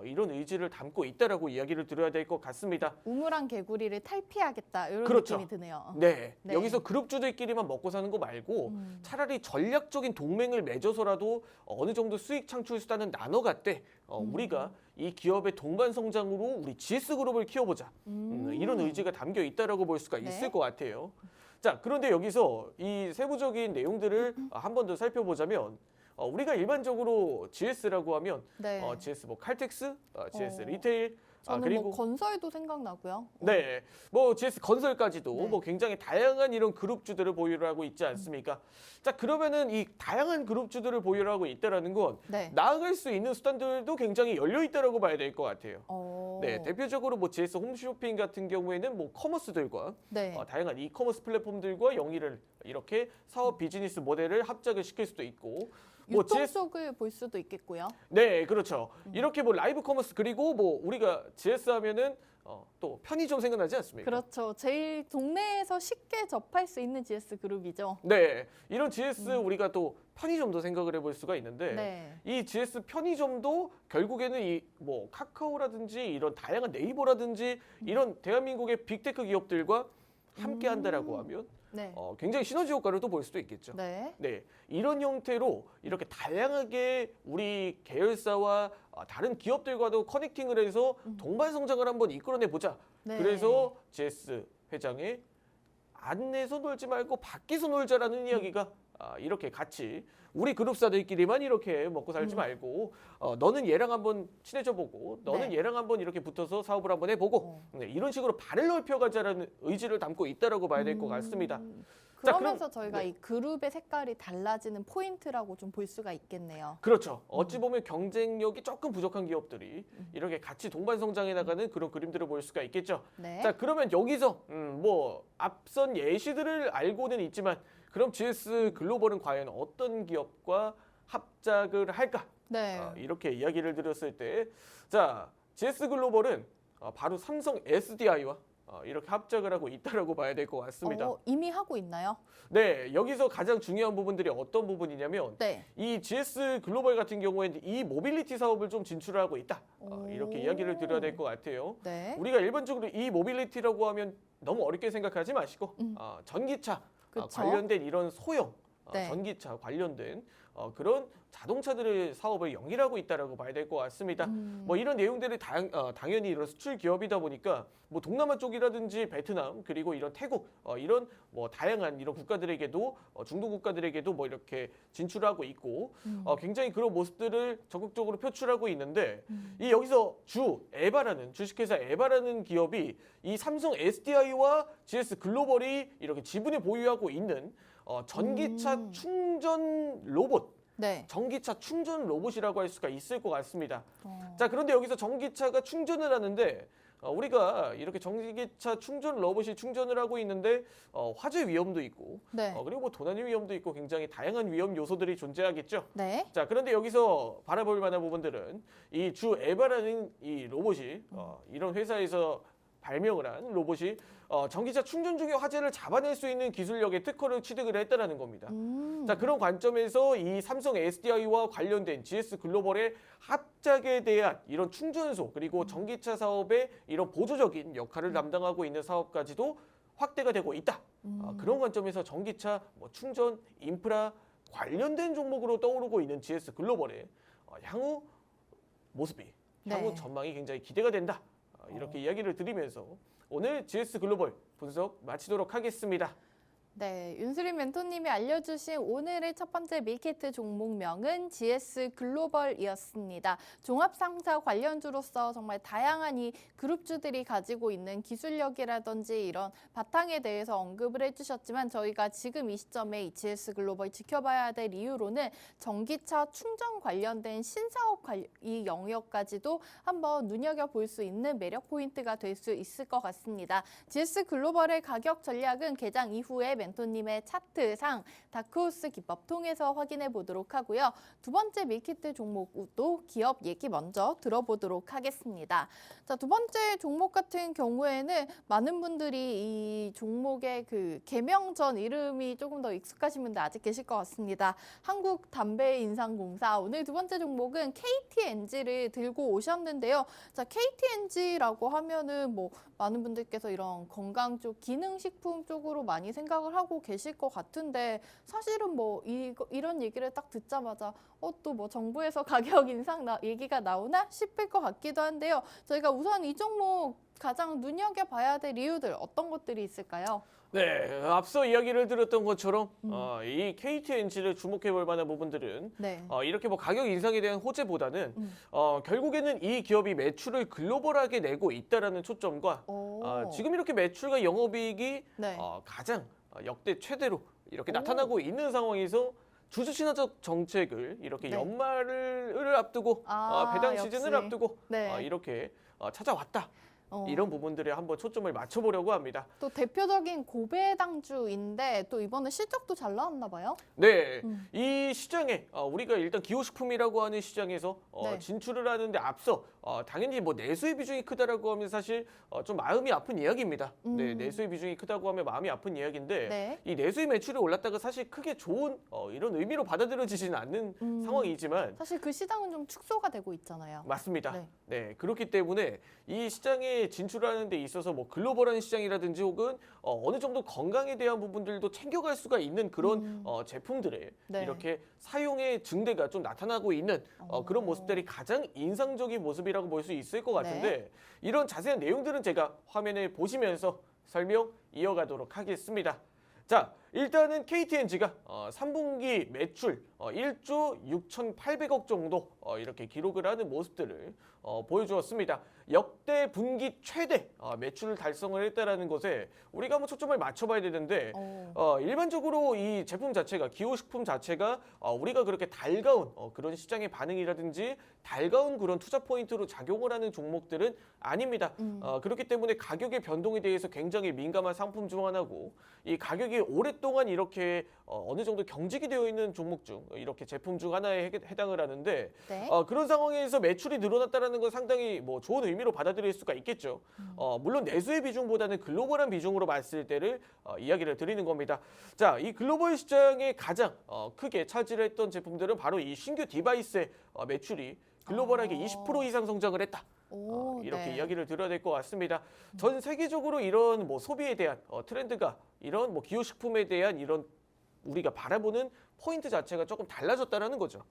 이런 의지를 담고 있다라고 이야기를 드려야 될 것 같습니다. 우물한 개구리를 탈피하겠다 이런 그렇죠. 느낌이 드네요. 네, 네. 여기서 그룹주들끼리만 먹고 사는 거 말고 차라리 전략적인 동맹을 맺어서라도 어느 정도 수익 창출 수단은 나눠 갔대. 우리가 이 기업의 동반 성장으로 우리 GS그룹을 키워보자. 이런 의지가 담겨 있다라고 볼 수가 네. 있을 것 같아요. 자, 그런데 여기서 이 세부적인 내용들을 한 번 더 살펴보자면 우리가 일반적으로 GS라고 하면 네. GS 뭐 칼텍스, GS 어. 리테일, 저는 그리고 뭐 건설도 생각나고요. 네, 뭐 GS 건설까지도 네. 뭐 굉장히 다양한 이런 그룹주들을 보유를 하고 있지 않습니까? 자, 그러면은 이 다양한 그룹주들을 보유를 하고 있다라는 건 네. 나아갈 수 있는 수단들도 굉장히 열려 있다라고 봐야 될 것 같아요. 어. 네, 대표적으로 뭐 GS 홈쇼핑 같은 경우에는 뭐 커머스들과 네. 다양한 이커머스 플랫폼들과 영위를 이렇게 사업 비즈니스 모델을 합작을 시킬 수도 있고 뭐 유통 GS 쪽을 볼 수도 있겠고요. 네, 그렇죠. 이렇게 뭐 라이브 커머스 그리고 뭐 우리가 GS 하면은 또 편의점 생각나지 않습니까? 그렇죠. 제일 동네에서 쉽게 접할 수 있는 GS 그룹이죠. 네, 이런 GS 우리가 또 편의점도 생각을 해볼 수가 있는데 네. 이 GS 편의점도 결국에는 이 뭐 카카오라든지 이런 다양한 네이버라든지 이런 대한민국의 빅테크 기업들과 함께 한다라고 하면 네. 굉장히 시너지 효과를 또 볼 수도 있겠죠. 네. 네, 이런 형태로 이렇게 다양하게 우리 계열사와 다른 기업들과도 커넥팅을 해서 동반 성장을 한번 이끌어내 보자. 네. 그래서 GS 회장의 안에서 놀지 말고 밖에서 놀자라는 이야기가 이렇게 같이 우리 그룹사들끼리만 이렇게 먹고 살지 말고 너는 얘랑 한번 친해져 보고 너는 네. 얘랑 한번 이렇게 붙어서 사업을 한번 해보고 네, 이런 식으로 발을 넓혀가자라는 의지를 담고 있다라고 봐야 될 것 같습니다. 자, 그러면서 그럼- 저희가 네. 이 그룹의 색깔이 달라지는 포인트라고 좀 볼 수가 있겠네요. 그렇죠. 어찌 보면 경쟁력이 조금 부족한 기업들이 이렇게 같이 동반 성장해 나가는 그런 그림들을 볼 수가 있겠죠. 네. 자, 그러면 여기서 뭐 앞선 예시들을 알고는 있지만 그럼 GS 글로벌은 과연 어떤 기업과 합작을 할까? 네. 이렇게 이야기를 드렸을 때, 자, GS 글로벌은 바로 삼성 SDI와 이렇게 합작을 하고 있다라고 봐야 될 것 같습니다. 이미 하고 있나요? 네, 여기서 가장 중요한 부분들이 어떤 부분이냐면 네. 이 GS 글로벌 같은 경우에는 이 모빌리티 사업을 좀 진출하고 있다. 이렇게 이야기를 드려야 될 것 같아요. 네. 우리가 일반적으로 이 모빌리티라고 하면 너무 어렵게 생각하지 마시고 전기차 그쵸. 관련된 이런 소형 네. 전기차 관련된 그런 자동차들의 사업을 영위하고 있다라고 봐야 될 것 같습니다. 뭐 이런 내용들이 당연히 이런 수출 기업이다 보니까 뭐 동남아 쪽이라든지 베트남 그리고 이런 태국 이런 뭐 다양한 이런 국가들에게도 중동 국가들에게도 뭐 이렇게 진출하고 있고 굉장히 그런 모습들을 적극적으로 표출하고 있는데 이 여기서 에바라는 주식회사 에바라는 기업이 이 삼성 SDI와 GS 글로벌이 이렇게 지분을 보유하고 있는 전기차 충전 로봇. 네. 전기차 충전 로봇이라고 할 수가 있을 것 같습니다. 어. 자, 그런데 여기서 전기차가 충전을 하는데 우리가 이렇게 전기차 충전 로봇이 충전을 하고 있는데 화재 위험도 있고 네. 그리고 뭐 도난의 위험도 있고 굉장히 다양한 위험 요소들이 존재하겠죠. 네. 자, 그런데 여기서 바라볼 만한 부분들은 이 에바라는 이 로봇이 이런 회사에서 발명을 한 로봇이 전기차 충전 중에 화재를 잡아낼 수 있는 기술력의 특허를 취득을 했다는 겁니다. 자, 그런 관점에서 이 삼성 SDI와 관련된 GS 글로벌의 합작에 대한 이런 충전소 그리고 전기차 사업의 이런 보조적인 역할을 담당하고 있는 사업까지도 확대가 되고 있다. 그런 관점에서 전기차 뭐 충전 인프라 관련된 종목으로 떠오르고 있는 GS 글로벌의 향후 모습이 향후 네. 전망이 굉장히 기대가 된다. 이렇게 이야기를 드리면서 오늘 GS 글로벌 분석 마치도록 하겠습니다. 네, 윤수린 멘토님이 알려주신 오늘의 첫 번째 밀키트 종목명은 GS 글로벌이었습니다. 종합상사 관련주로서 정말 다양한 이 그룹주들이 가지고 있는 기술력이라든지 이런 바탕에 대해서 언급을 해주셨지만 저희가 지금 이 시점에 이 GS 글로벌 지켜봐야 될 이유로는 전기차 충전 관련된 신사업 이 영역까지도 한번 눈여겨볼 수 있는 매력 포인트가 될 수 있을 것 같습니다. GS 글로벌의 가격 전략은 개장 이후에 멘토님의 차트상 다크호스 기법 통해서 확인해 보도록 하고요. 두 번째 밀키트 종목도 기업 얘기 먼저 들어보도록 하겠습니다. 자, 두 번째 종목 같은 경우에는 많은 분들이 이 종목의 그 개명 전 이름이 조금 더 익숙하신 분들 아직 계실 것 같습니다. 한국담배인상공사. 오늘 두 번째 종목은 KTNG를 들고 오셨는데요. 자, KTNG라고 하면은 뭐 많은 분들께서 이런 건강 쪽, 기능식품 쪽으로 많이 생각을 하고 계실 것 같은데 사실은 뭐 이런 얘기를 딱 듣자마자 또 뭐 정부에서 가격 인상 얘기가 나오나 싶을 것 같기도 한데요. 저희가 우선 이 종목 가장 눈여겨봐야 될 이유들 어떤 것들이 있을까요? 네, 앞서 이야기를 드렸던 것처럼 이 KTNG를 주목해 볼 만한 부분들은 네. 이렇게 뭐 가격 인상에 대한 호재보다는 결국에는 이 기업이 매출을 글로벌하게 내고 있다라는 초점과 지금 이렇게 매출과 영업이익이 네. 가장 역대 최대로 이렇게 오. 나타나고 있는 상황에서 주주 친화적 정책을 이렇게 네. 연말을 앞두고 배당 시즌을 역시. 앞두고 네. 이렇게 찾아왔다. 어. 이런 부분들에 한번 초점을 맞춰보려고 합니다. 또 대표적인 고배당주인데 또 이번에 실적도 잘 나왔나 봐요. 네, 이 시장에 우리가 일단 기호식품이라고 하는 시장에서 네. 진출을 하는데 앞서 당연히 뭐 내수의 비중이 크다라고 하면 사실 좀 마음이 아픈 이야기입니다. 네, 내수의 비중이 크다고 하면 마음이 아픈 이야기인데 네. 이 내수의 매출이 올랐다가 사실 크게 좋은 이런 의미로 받아들여지지는 않는 상황이지만 사실 그 시장은 좀 축소가 되고 있잖아요. 맞습니다. 네. 네, 그렇기 때문에 이 시장에 진출하는 데 있어서 뭐 글로벌한 시장이라든지 혹은 어느 정도 건강에 대한 부분들도 챙겨갈 수가 있는 그런 제품들에 네. 이렇게 사용의 증대가 좀 나타나고 있는 그런 모습들이 가장 인상적인 모습이라고 볼 수 있을 것 같은데 이런 자세한 내용들은 제가 화면을 보시면서 설명 이어가도록 하겠습니다. 자, 일단은 KTNG가 3분기 매출 1조 6,800억 정도 이렇게 기록을 하는 모습들을 보여주었습니다. 역대 분기 최대 매출을 달성을 했다라는 것에 우리가 한번 초점을 맞춰봐야 되는데 일반적으로 이 제품 자체가 기호식품 자체가 우리가 그렇게 달가운 그런 시장의 반응이라든지 달가운 그런 투자 포인트로 작용을 하는 종목들은 아닙니다. 그렇기 때문에 가격의 변동에 대해서 굉장히 민감한 상품 중 하나고 이 가격이 오랫동안 이렇게 어느 정도 경직이 되어 있는 종목 중 이렇게 제품 중 하나에 해당을 하는데 네. 그런 상황에서 매출이 늘어났다라는 건 상당히 뭐 좋은 의미로 받아들일 수가 있겠죠. 물론 내수의 비중보다는 글로벌한 비중으로 봤을 때를 이야기를 드리는 겁니다. 자, 이 글로벌 시장에 가장 크게 차지를 했던 제품들은 바로 이 신규 디바이스의 매출이 글로벌하게 20% 이상 성장을 했다. 이렇게 네. 이야기를 드려야 될 것 같습니다. 전 세계적으로 이런 뭐 소비에 대한 트렌드가 이런 뭐 기호식품에 대한 이런 우리가 바라보는 포인트 자체가 조금 달라졌다라는 거죠.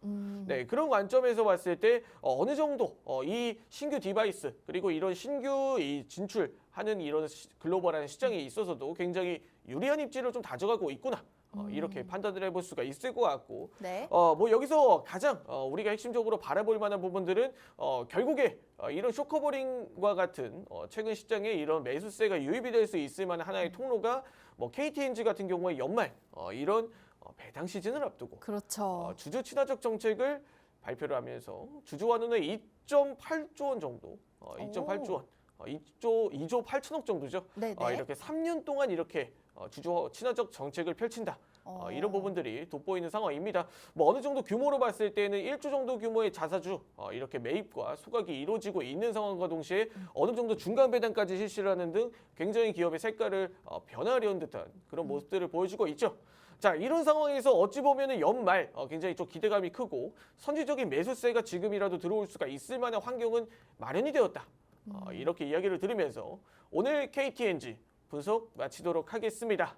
네, 그런 관점에서 봤을 때 어느 정도 이 신규 디바이스 그리고 이런 신규 이 진출하는 이런 글로벌한 시장에 있어서도 굉장히 유리한 입지를 좀 다져가고 있구나. 이렇게 판단을 해볼 수가 있을 것 같고 네. 뭐 여기서 가장 우리가 핵심적으로 바라볼 만한 부분들은 결국에 이런 쇼커버링과 같은 최근 시장에 이런 매수세가 유입이 될 수 있을 만한 하나의 통로가 뭐 KTNG 같은 경우에 연말 이런 배당 시즌을 앞두고 그렇죠. 주주 친화적 정책을 발표를 하면서 주주 환원의 2.8조 원 정도, 2.8조 원, 2조 8천억 정도죠. 네네. 이렇게 3년 동안 이렇게 주주 친화적 정책을 펼친다. 이런 부분들이 돋보이는 상황입니다. 뭐 어느 정도 규모로 봤을 때는 1조 정도 규모의 자사주 이렇게 매입과 소각이 이루어지고 있는 상황과 동시에 어느 정도 중간 배당까지 실시를 하는 등 굉장히 기업의 색깔을 변화하려는 듯한 그런 모습들을 보여주고 있죠. 자, 이런 상황에서 어찌 보면은 연말 굉장히 좀 기대감이 크고 선지적인 매수세가 지금이라도 들어올 수가 있을 만한 환경은 마련이 되었다. 이렇게 이야기를 들으면서 오늘 KTNG 분석 마치도록 하겠습니다.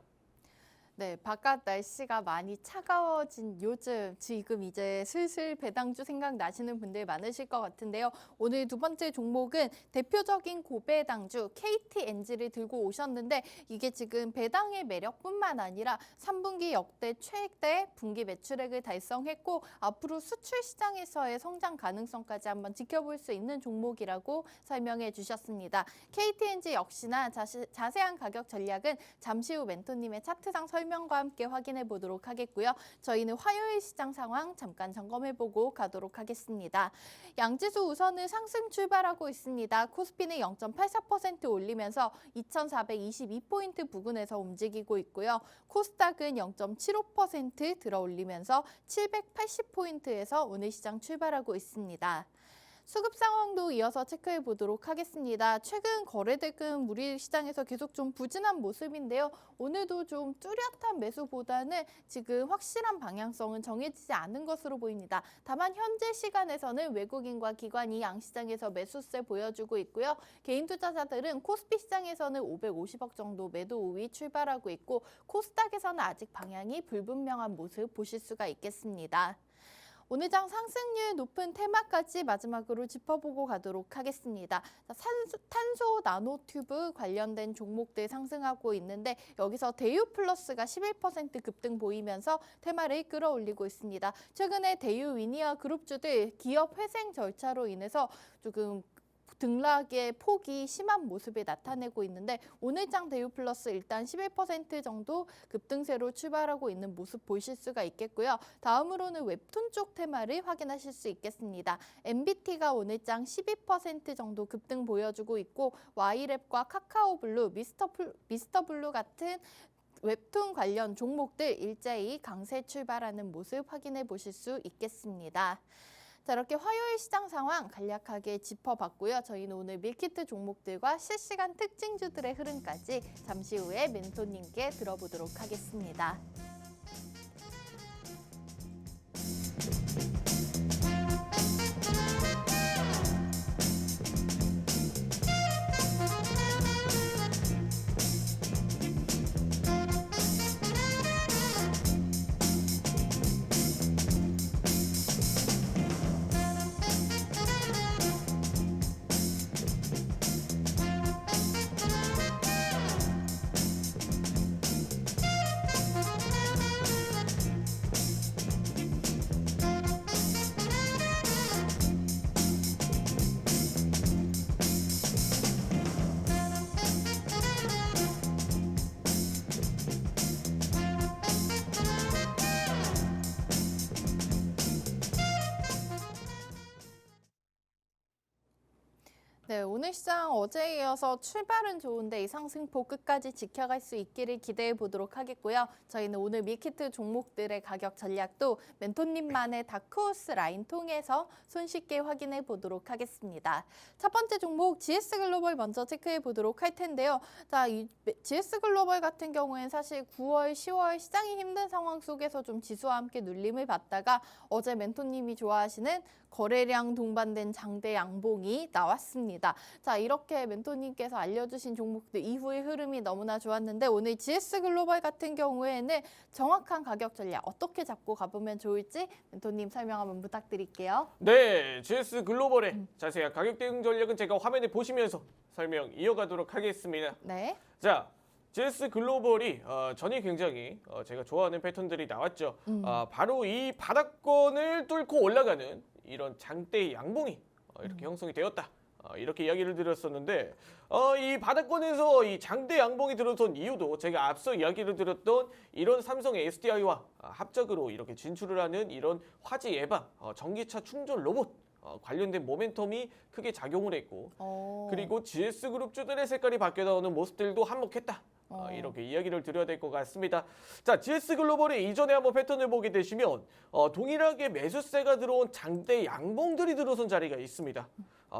네, 바깥 날씨가 많이 차가워진 요즘 지금 이제 슬슬 배당주 생각나시는 분들 많으실 것 같은데요. 오늘 두 번째 종목은 대표적인 고배당주 KTNG를 들고 오셨는데 이게 지금 배당의 매력뿐만 아니라 3분기 역대 최대 분기 매출액을 달성했고 앞으로 수출 시장에서의 성장 가능성까지 한번 지켜볼 수 있는 종목이라고 설명해 주셨습니다. KTNG 역시나 자세한 가격 전략은 잠시 후 멘토님의 차트상 설명과 함께 확인해 보도록 하겠고요. 저희는 화요일 시장 상황 잠깐 점검해 보고 가도록 하겠습니다. 양지수 우선은 상승 출발하고 있습니다. 코스피는 0.84% 올리면서 2,422포인트 부근에서 움직이고 있고요. 코스닥은 0.75% 들어 올리면서 780포인트에서 오늘 시장 출발하고 있습니다. 수급 상황도 이어서 체크해 보도록 하겠습니다. 최근 거래대금 우리 시장에서 계속 좀 부진한 모습인데요. 오늘도 좀 뚜렷한 매수보다는 지금 확실한 방향성은 정해지지 않은 것으로 보입니다. 다만 현재 시간에서는 외국인과 기관이 양시장에서 매수세 보여주고 있고요. 개인 투자자들은 코스피 시장에서는 550억 정도 매도 우위 출발하고 있고 코스닥에서는 아직 방향이 불분명한 모습 보실 수가 있겠습니다. 오늘 장 상승률 높은 테마까지 마지막으로 짚어보고 가도록 하겠습니다. 탄소 나노튜브 관련된 종목들 상승하고 있는데 여기서 대유 플러스가 11% 급등 보이면서 테마를 끌어올리고 있습니다. 최근에 대유 위니어 그룹주들 기업 회생 절차로 인해서 조금 등락의 폭이 심한 모습을 나타내고 있는데 오늘장 대유 플러스 일단 11% 정도 급등세로 출발하고 있는 모습 보실 수가 있겠고요. 다음으로는 웹툰 쪽 테마를 확인하실 수 있겠습니다. MBT가 오늘장 12% 정도 급등 보여주고 있고 Y랩과 카카오블루, 미스터블루 같은 웹툰 관련 종목들 일제히 강세 출발하는 모습 확인해 보실 수 있겠습니다. 자, 이렇게 화요일 시장 상황 간략하게 짚어봤고요. 저희는 오늘 밀키트 종목들과 실시간 특징주들의 흐름까지 잠시 후에 멘토님께 들어보도록 하겠습니다. 네, 오늘 시장 어제에 이어서 출발은 좋은데 이 상승폭 끝까지 지켜갈 수 있기를 기대해 보도록 하겠고요. 저희는 오늘 밀키트 종목들의 가격 전략도 멘토님만의 다크호스 라인 통해서 손쉽게 확인해 보도록 하겠습니다. 첫 번째 종목 GS글로벌 먼저 체크해 보도록 할 텐데요. 자, 이 GS글로벌 같은 경우에는 사실 9월, 10월 시장이 힘든 상황 속에서 좀 지수와 함께 눌림을 받다가 어제 멘토님이 좋아하시는 거래량 동반된 장대 양봉이 나왔습니다. 자, 이렇게 멘토님께서 알려주신 종목들 이후의 흐름이 너무나 좋았는데 오늘 GS글로벌 같은 경우에는 정확한 가격 전략 어떻게 잡고 가보면 좋을지 멘토님 설명 한번 부탁드릴게요. 네, GS글로벌의 자세한 가격 대응 전략은 제가 화면에 보시면서 설명 이어가도록 하겠습니다. 네. 자, GS글로벌이 전이 굉장히 제가 좋아하는 패턴들이 나왔죠. 바로 이 바닥권을 뚫고 올라가는 이런 장대 양봉이 이렇게 형성이 되었다. 이렇게 이야기를 드렸었는데 이 바닥권에서 이 장대 양봉이 들어선 이유도 제가 앞서 이야기를 드렸던 이런 삼성의 SDI와 합작으로 이렇게 진출을 하는 이런 화재 예방, 전기차 충전 로봇 관련된 모멘텀이 크게 작용을 했고 그리고 GS그룹주들의 색깔이 바뀌어 나오는 모습들도 한몫했다. 이렇게 이야기를 드려야 될 것 같습니다. 자, GS글로벌이 이전에 한번 패턴을 보게 되시면 동일하게 매수세가 들어온 장대 양봉들이 들어선 자리가 있습니다.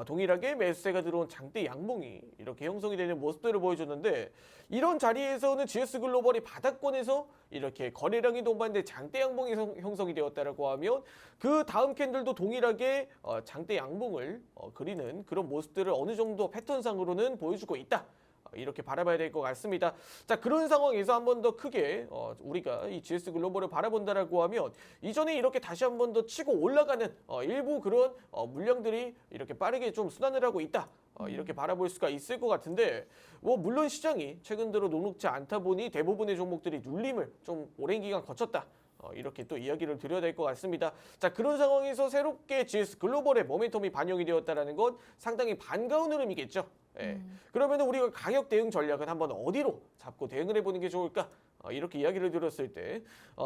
동일하게 매수세가 들어온 장대 양봉이 이렇게 형성이 되는 모습들을 보여줬는데 이런 자리에서는 GS글로벌이 바닥권에서 이렇게 거래량이 동반된 장대 양봉이 형성이 되었다라고 하면 그 다음 캔들도 동일하게 장대 양봉을 그리는 그런 모습들을 어느 정도 패턴상으로는 보여주고 있다. 이렇게 바라봐야 될 것 같습니다. 자, 그런 상황에서 한 번 더 크게 우리가 이 GS 글로벌을 바라본다라고 하면 이전에 이렇게 다시 한 번 더 치고 올라가는 일부 그런 물량들이 이렇게 빠르게 좀 순환을 하고 있다. 이렇게 바라볼 수가 있을 것 같은데 뭐 물론 시장이 최근 들어 녹록지 않다 보니 대부분의 종목들이 눌림을 좀 오랜 기간 거쳤다. 이렇게 또 이야기를 드려야 될 것 같습니다. 자, 그런 상황에서 새롭게 GS 글로벌의 모멘텀이 반영이 되었다는 건 상당히 반가운 흐름이겠죠. 예. 그러면 우리가 가격 대응 전략은 한번 어디로 잡고 대응을 해보는 게 좋을까? 이렇게 이야기를 드렸을 때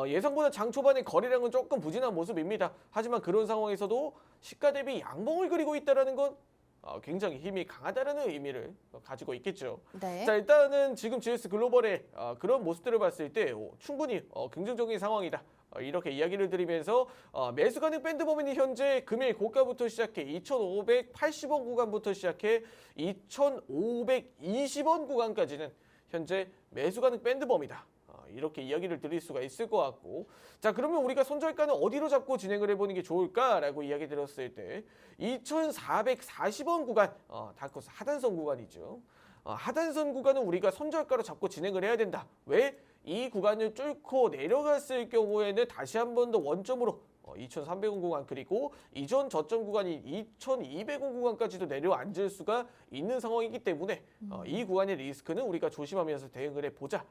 예상보다 장 초반에 거래량은 조금 부진한 모습입니다. 하지만 그런 상황에서도 시가 대비 양봉을 그리고 있다는 건 굉장히 힘이 강하다는 의미를 가지고 있겠죠. 네. 자, 일단은 지금 GS 글로벌의 그런 모습들을 봤을 때 충분히 긍정적인 상황이다. 이렇게 이야기를 드리면서 매수 가능 밴드 범위는 현재 금일 고가부터 시작해 2,580원 구간부터 시작해 2,520원 구간까지는 현재 매수 가능 밴드 범위다. 이렇게 이야기를 드릴 수가 있을 것 같고, 자, 그러면 우리가 손절가는 어디로 잡고 진행을 해보는 게 좋을까라고 이야기 드렸을 때 2,440원 구간, 다크호스 하단선 구간이죠. 하단선 구간은 우리가 손절가로 잡고 진행을 해야 된다. 왜? 이 구간을 뚫고 내려갔을 경우에는 다시 한 번 더 원점으로 2,300원 구간 그리고 이전 저점 구간인 2,200원 구간까지도 내려앉을 수가 있는 상황이기 때문에 이 구간의 리스크는 우리가 조심하면서 대응을 해보자.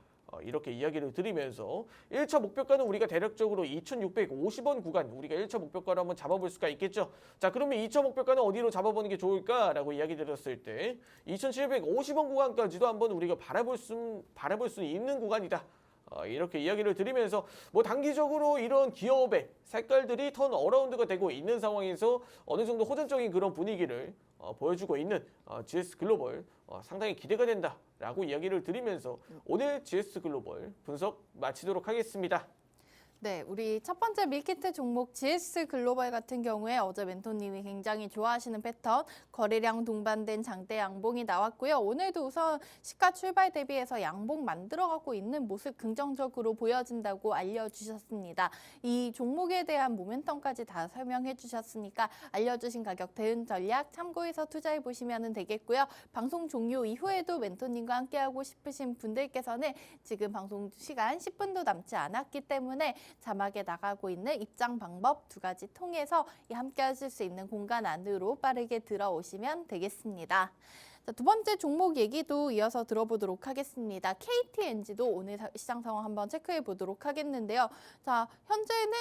이렇게 이야기를 드리면서 1차 목표가는 우리가 대략적으로 2,650원 구간 우리가 1차 목표가로 한번 잡아볼 수가 있겠죠. 자, 그러면 2차 목표가는 어디로 잡아보는 게 좋을까라고 이야기 드렸을 때 2,750원 구간까지도 한번 우리가 바라볼 수 있는 구간이다. 이렇게 이야기를 드리면서 뭐 단기적으로 이런 기업의 색깔들이 턴 어라운드가 되고 있는 상황에서 어느 정도 호전적인 그런 분위기를 보여주고 있는 GS 글로벌 상당히 기대가 된다라고 이야기를 드리면서 오늘 GS 글로벌 분석 마치도록 하겠습니다. 네, 우리 첫 번째 밀키트 종목 GS 글로벌 같은 경우에 어제 멘토님이 굉장히 좋아하시는 패턴, 거래량 동반된 장대 양봉이 나왔고요. 오늘도 우선 시가 출발 대비해서 양봉 만들어가고 있는 모습 긍정적으로 보여진다고 알려주셨습니다. 이 종목에 대한 모멘텀까지 다 설명해 주셨으니까 알려주신 가격 대응 전략 참고해서 투자해 보시면 되겠고요. 방송 종료 이후에도 멘토님과 함께하고 싶으신 분들께서는 지금 방송 시간 10분도 남지 않았기 때문에 자막에 나가고 있는 입장 방법 두 가지 통해서 함께 하실 수 있는 공간 안으로 빠르게 들어오시면 되겠습니다. 자, 두 번째 종목 얘기도 이어서 들어보도록 하겠습니다. KTNG도 오늘 시장 상황 한번 체크해 보도록 하겠는데요. 자, 현재는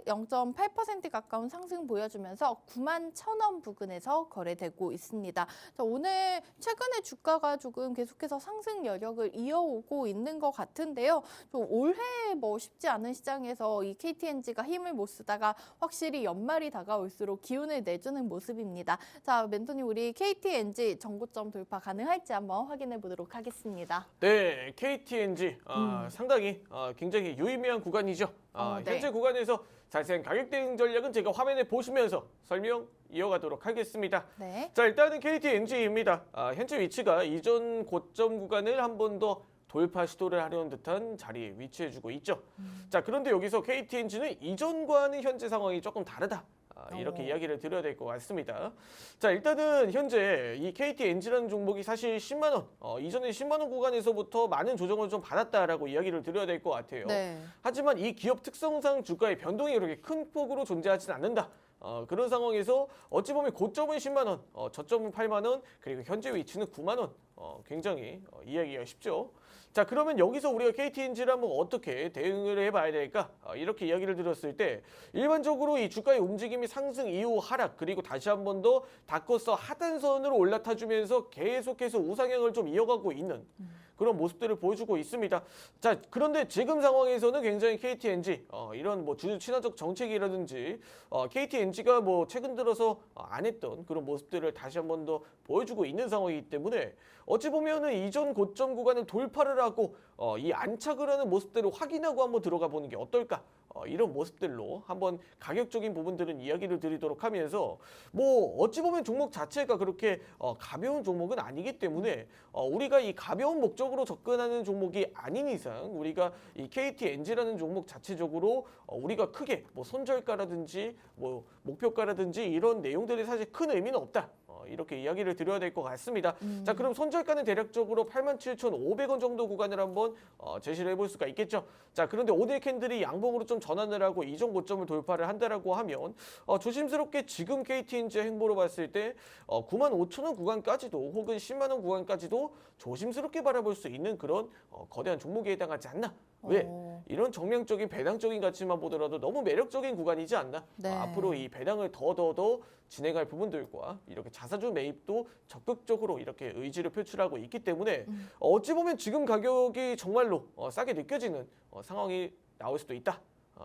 0.8% 가까운 상승 보여주면서 91,000원 부근에서 거래되고 있습니다. 자, 오늘 최근에 주가가 조금 계속해서 상승 여력을 이어오고 있는 것 같은데요. 좀 올해 뭐 쉽지 않은 시장에서 이 KTNG가 힘을 못 쓰다가 확실히 연말이 다가올수록 기운을 내주는 모습입니다. 자, 멘토님 우리 KTNG 정고점 돌파 가능할지 한번 확인해 보도록 하겠습니다. 네, KTNG 상당히 굉장히 유의미한 구간이죠. 네. 현재 구간에서 자세한 가격 대응 전략은 제가 화면에 보시면서 설명 이어가도록 하겠습니다. 네. 자, 일단은 KTNG입니다. 현재 위치가 이전 고점 구간을 한 번 더 돌파 시도를 하려는 듯한 자리에 위치해주고 있죠. 자, 그런데 여기서 KTNG는 이전과는 현재 상황이 조금 다르다. 이렇게 이야기를 드려야 될 것 같습니다. 자, 일단은 현재 이 KTNG라는 종목이 사실 10만 원, 이전에 10만 원 구간에서부터 많은 조정을 좀 받았다라고 이야기를 드려야 될 것 같아요. 네. 하지만 이 기업 특성상 주가의 변동이 그렇게 큰 폭으로 존재하지는 않는다. 그런 상황에서 어찌 보면 고점은 10만 원, 저점은 8만 원, 그리고 현재 위치는 9만 원. 굉장히 이해하기가 쉽죠. 자, 그러면 여기서 우리가 KTNG를 한번 어떻게 대응을 해봐야 될까? 이렇게 이야기를 드렸을 때 일반적으로 이 주가의 움직임이 상승 이후 하락 그리고 다시 한 번 더 다크호스 하단선으로 올라타주면서 계속해서 우상향을 좀 이어가고 있는 그런 모습들을 보여주고 있습니다. 자, 그런데 지금 상황에서는 굉장히 KTNG 이런 뭐 주주 친화적 정책이라든지 KTNG가 뭐 최근 들어서 안 했던 그런 모습들을 다시 한 번 더 보여주고 있는 상황이기 때문에 어찌 보면은 이전 고점 구간을 돌파를 하고 이 안착을 하는 모습들을 확인하고 한번 들어가 보는 게 어떨까? 이런 모습들로 한번 가격적인 부분들은 이야기를 드리도록 하면서 뭐 어찌 보면 종목 자체가 그렇게 가벼운 종목은 아니기 때문에 우리가 이 가벼운 목적으로 접근하는 종목이 아닌 이상 우리가 이 KTNG라는 종목 자체적으로 우리가 크게 뭐 손절가라든지 뭐 목표가라든지 이런 내용들이 사실 큰 의미는 없다. 이렇게 이야기를 드려야 될 것 같습니다. 자, 그럼 손절가는 대략적으로 87,500원 정도 구간을 한번 제시를 해볼 수가 있겠죠. 자, 그런데 오늘 캔들이 양봉으로 좀 전환을 하고 이전 고점을 돌파를 한다라고 하면 조심스럽게 지금 KTNG의 행보로 봤을 때 95,000원 구간까지도 혹은 10만 원 구간까지도 조심스럽게 바라볼 수 있는 그런 거대한 종목에 해당하지 않나. 왜? 이런 정량적인 배당적인 가치만 보더라도 너무 매력적인 구간이지 않나. 네. 앞으로 이 배당을 더 진행할 부분들과 이렇게 자사주 매입도 적극적으로 이렇게 의지를 표출하고 있기 때문에 어찌 보면 지금 가격이 정말로 싸게 느껴지는 상황이 나올 수도 있다.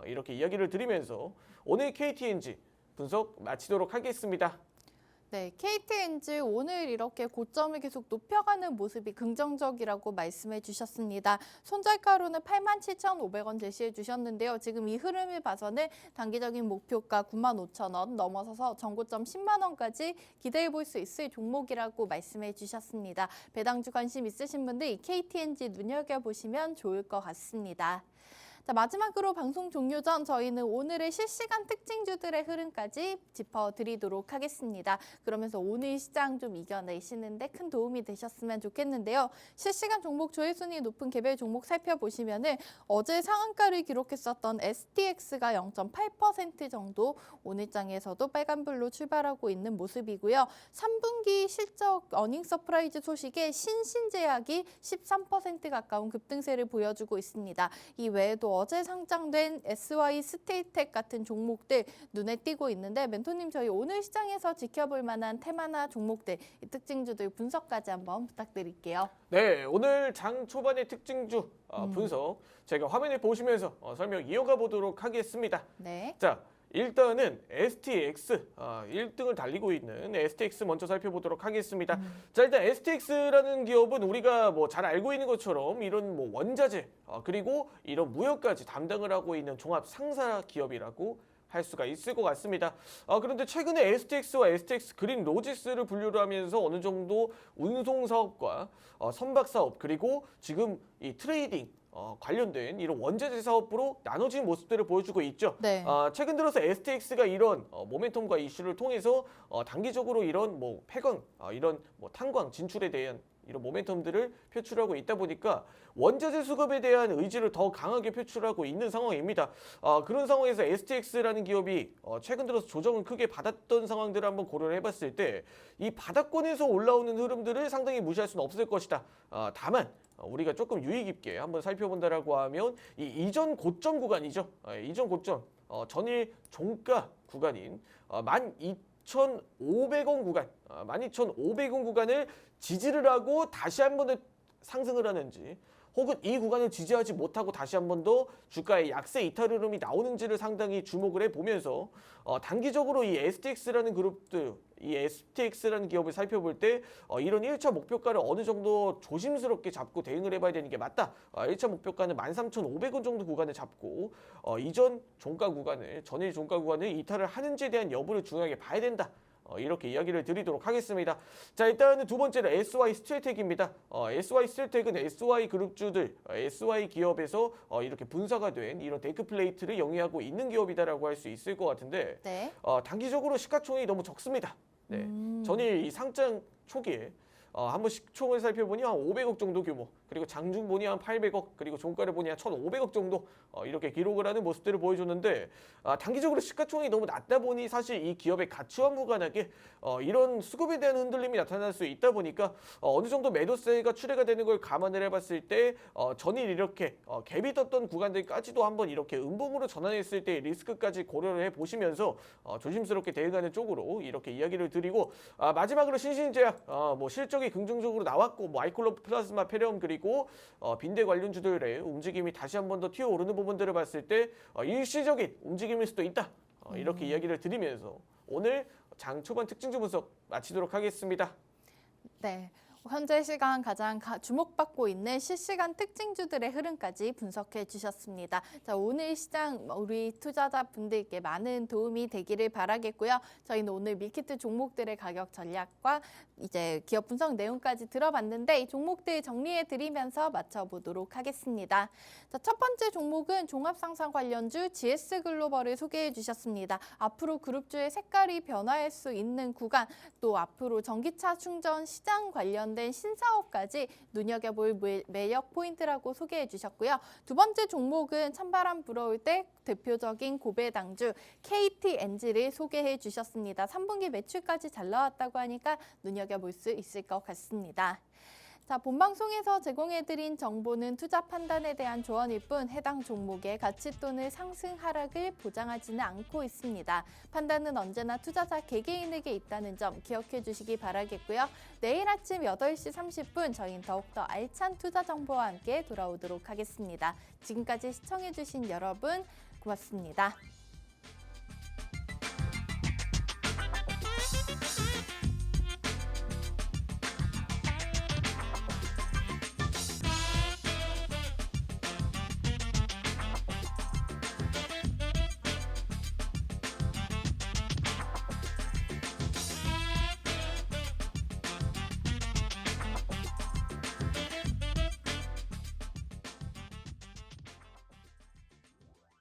이렇게 이야기를 드리면서 오늘 KTNG 분석 마치도록 하겠습니다. 네, KTNG 오늘 이렇게 고점을 계속 높여가는 모습이 긍정적이라고 말씀해 주셨습니다. 손절가로는 87,500원 제시해 주셨는데요. 지금 이 흐름을 봐서는 단기적인 목표가 95,000원 넘어서서 전고점 10만 원까지 기대해 볼 수 있을 종목이라고 말씀해 주셨습니다. 배당주 관심 있으신 분들 이 KTNG 눈여겨보시면 좋을 것 같습니다. 자, 마지막으로 방송 종료 전 저희는 오늘의 실시간 특징주들의 흐름까지 짚어드리도록 하겠습니다. 그러면서 오늘 시장 좀 이겨내시는데 큰 도움이 되셨으면 좋겠는데요. 실시간 종목 조회순위 높은 개별 종목 살펴보시면은 어제 상한가를 기록했었던 STX가 0.8% 정도 오늘 장에서도 빨간불로 출발하고 있는 모습이고요. 3분기 실적 어닝 서프라이즈 소식에 신신제약이 13% 가까운 급등세를 보여주고 있습니다. 이 외에도 어제 상장된 SY 스테이텍 같은 종목들 눈에 띄고 있는데 멘토님 저희 오늘 시장에서 지켜볼 만한 테마나 종목들, 이 특징주들 분석까지 한번 부탁드릴게요. 네, 오늘 장 초반의 특징주 분석 제가 화면에 보시면서 설명 이어가 보도록 하겠습니다. 네. 자, 일단은 STX 1등을 달리고 있는 STX 먼저 살펴보도록 하겠습니다. 자, 일단 STX라는 기업은 우리가 뭐 잘 알고 있는 것처럼 이런 뭐 원자재 그리고 이런 무역까지 담당을 하고 있는 종합 상사 기업이라고 할 수가 있을 것 같습니다. 그런데 최근에 STX와 STX 그린 로지스를 분류를 하면서 어느 정도 운송 사업과 선박 사업 그리고 지금 이 트레이딩 관련된 이런 원자재 사업으로 나눠진 모습들을 보여주고 있죠. 네. 최근 들어서 STX가 이런 모멘텀과 이슈를 통해서 단기적으로 이런 뭐 폐광, 이런 뭐 탄광 진출에 대한 이런 모멘텀들을 표출하고 있다 보니까 원자재 수급에 대한 의지를 더 강하게 표출하고 있는 상황입니다. 그런 상황에서 STX라는 기업이 최근 들어서 조정을 크게 받았던 상황들을 한번 고려를 해봤을 때 이 바닥권에서 올라오는 흐름들을 상당히 무시할 수는 없을 것이다. 다만 우리가 조금 유의 깊게 한번 살펴본다라고 하면 이 이전 고점 구간이죠. 이전 고점 전일 종가 구간인 12,500원 구간, 12,500원 구간을 지지를 하고 다시 한 번 더 상승을 하는지 혹은 이 구간을 지지하지 못하고 다시 한 번 더 주가의 약세 이탈 흐름이 나오는지를 상당히 주목을 해보면서 단기적으로 이 STX라는 그룹들, 이 STX라는 기업을 살펴볼 때 이런 1차 목표가를 어느 정도 조심스럽게 잡고 대응을 해봐야 되는 게 맞다. 1차 목표가는 13,500원 정도 구간을 잡고 이전 종가 구간을, 전일 종가 구간을 이탈을 하는지에 대한 여부를 중요하게 봐야 된다. 이렇게 이야기를 드리도록 하겠습니다. 자, 일단은 두 번째로 SY 스틸텍입니다. SY 스틸텍은 SY 그룹주들, SY 기업에서 이렇게 분사가 된 이런 데크 플레이트를 영위하고 있는 기업이다라고 할 수 있을 것 같은데 네. 단기적으로 시가총액이 너무 적습니다. 네. 전일 이 상장 초기에 한번 시총을 살펴보니 한 500억 정도 규모, 그리고 장중 보니 한 800억, 그리고 종가를 보니 한 1,500억 정도 이렇게 기록을 하는 모습들을 보여줬는데 단기적으로 시가총액이 너무 낮다 보니 사실 이 기업의 가치와 무관하게 이런 수급에 대한 흔들림이 나타날 수 있다 보니까 어느 정도 매도세가 출회가 되는 걸 감안을 해봤을 때 전일 이렇게 갭이 떴던 구간들까지도 한번 이렇게 음봉으로 전환했을 때 리스크까지 고려를 해보시면서 조심스럽게 대응하는 쪽으로 이렇게 이야기를 드리고 마지막으로 신신제약 뭐 실적이 긍정적으로 나왔고 뭐 아이콜로 플라즈마 페렴 그리고 빈대 관련주들의 움직임이 다시 한 번 더 튀어오르는 부분들을 봤을 때 일시적인 움직임일 수도 있다. 이렇게 이야기를 드리면서 오늘 장 초반 특징주 분석 마치도록 하겠습니다. 네. 현재 시간 가장 주목받고 있는 실시간 특징주들의 흐름까지 분석해 주셨습니다. 자, 오늘 시장 우리 투자자분들께 많은 도움이 되기를 바라겠고요. 저희는 오늘 밀키트 종목들의 가격 전략과 이제 기업 분석 내용까지 들어봤는데 이 종목들 정리해 드리면서 맞춰보도록 하겠습니다. 자, 첫 번째 종목은 종합상사 관련주 GS글로벌을 소개해 주셨습니다. 앞으로 그룹주의 색깔이 변화할 수 있는 구간, 또 앞으로 전기차 충전 시장 관련된 신사업까지 눈여겨볼 매력 포인트라고 소개해 주셨고요. 두 번째 종목은 찬바람 불어올 때 대표적인 고배당주 KTNG를 소개해 주셨습니다. 3분기 매출까지 잘 나왔다고 하니까 눈여겨볼 수 있을 것 같습니다. 자, 본방송에서 제공해드린 정보는 투자 판단에 대한 조언일 뿐 해당 종목의 가치 또는 상승 하락을 보장하지는 않고 있습니다. 판단은 언제나 투자자 개개인에게 있다는 점 기억해 주시기 바라겠고요. 내일 아침 8시 30분 저희는 더욱더 알찬 투자 정보와 함께 돌아오도록 하겠습니다. 지금까지 시청해 주신 여러분 고맙습니다.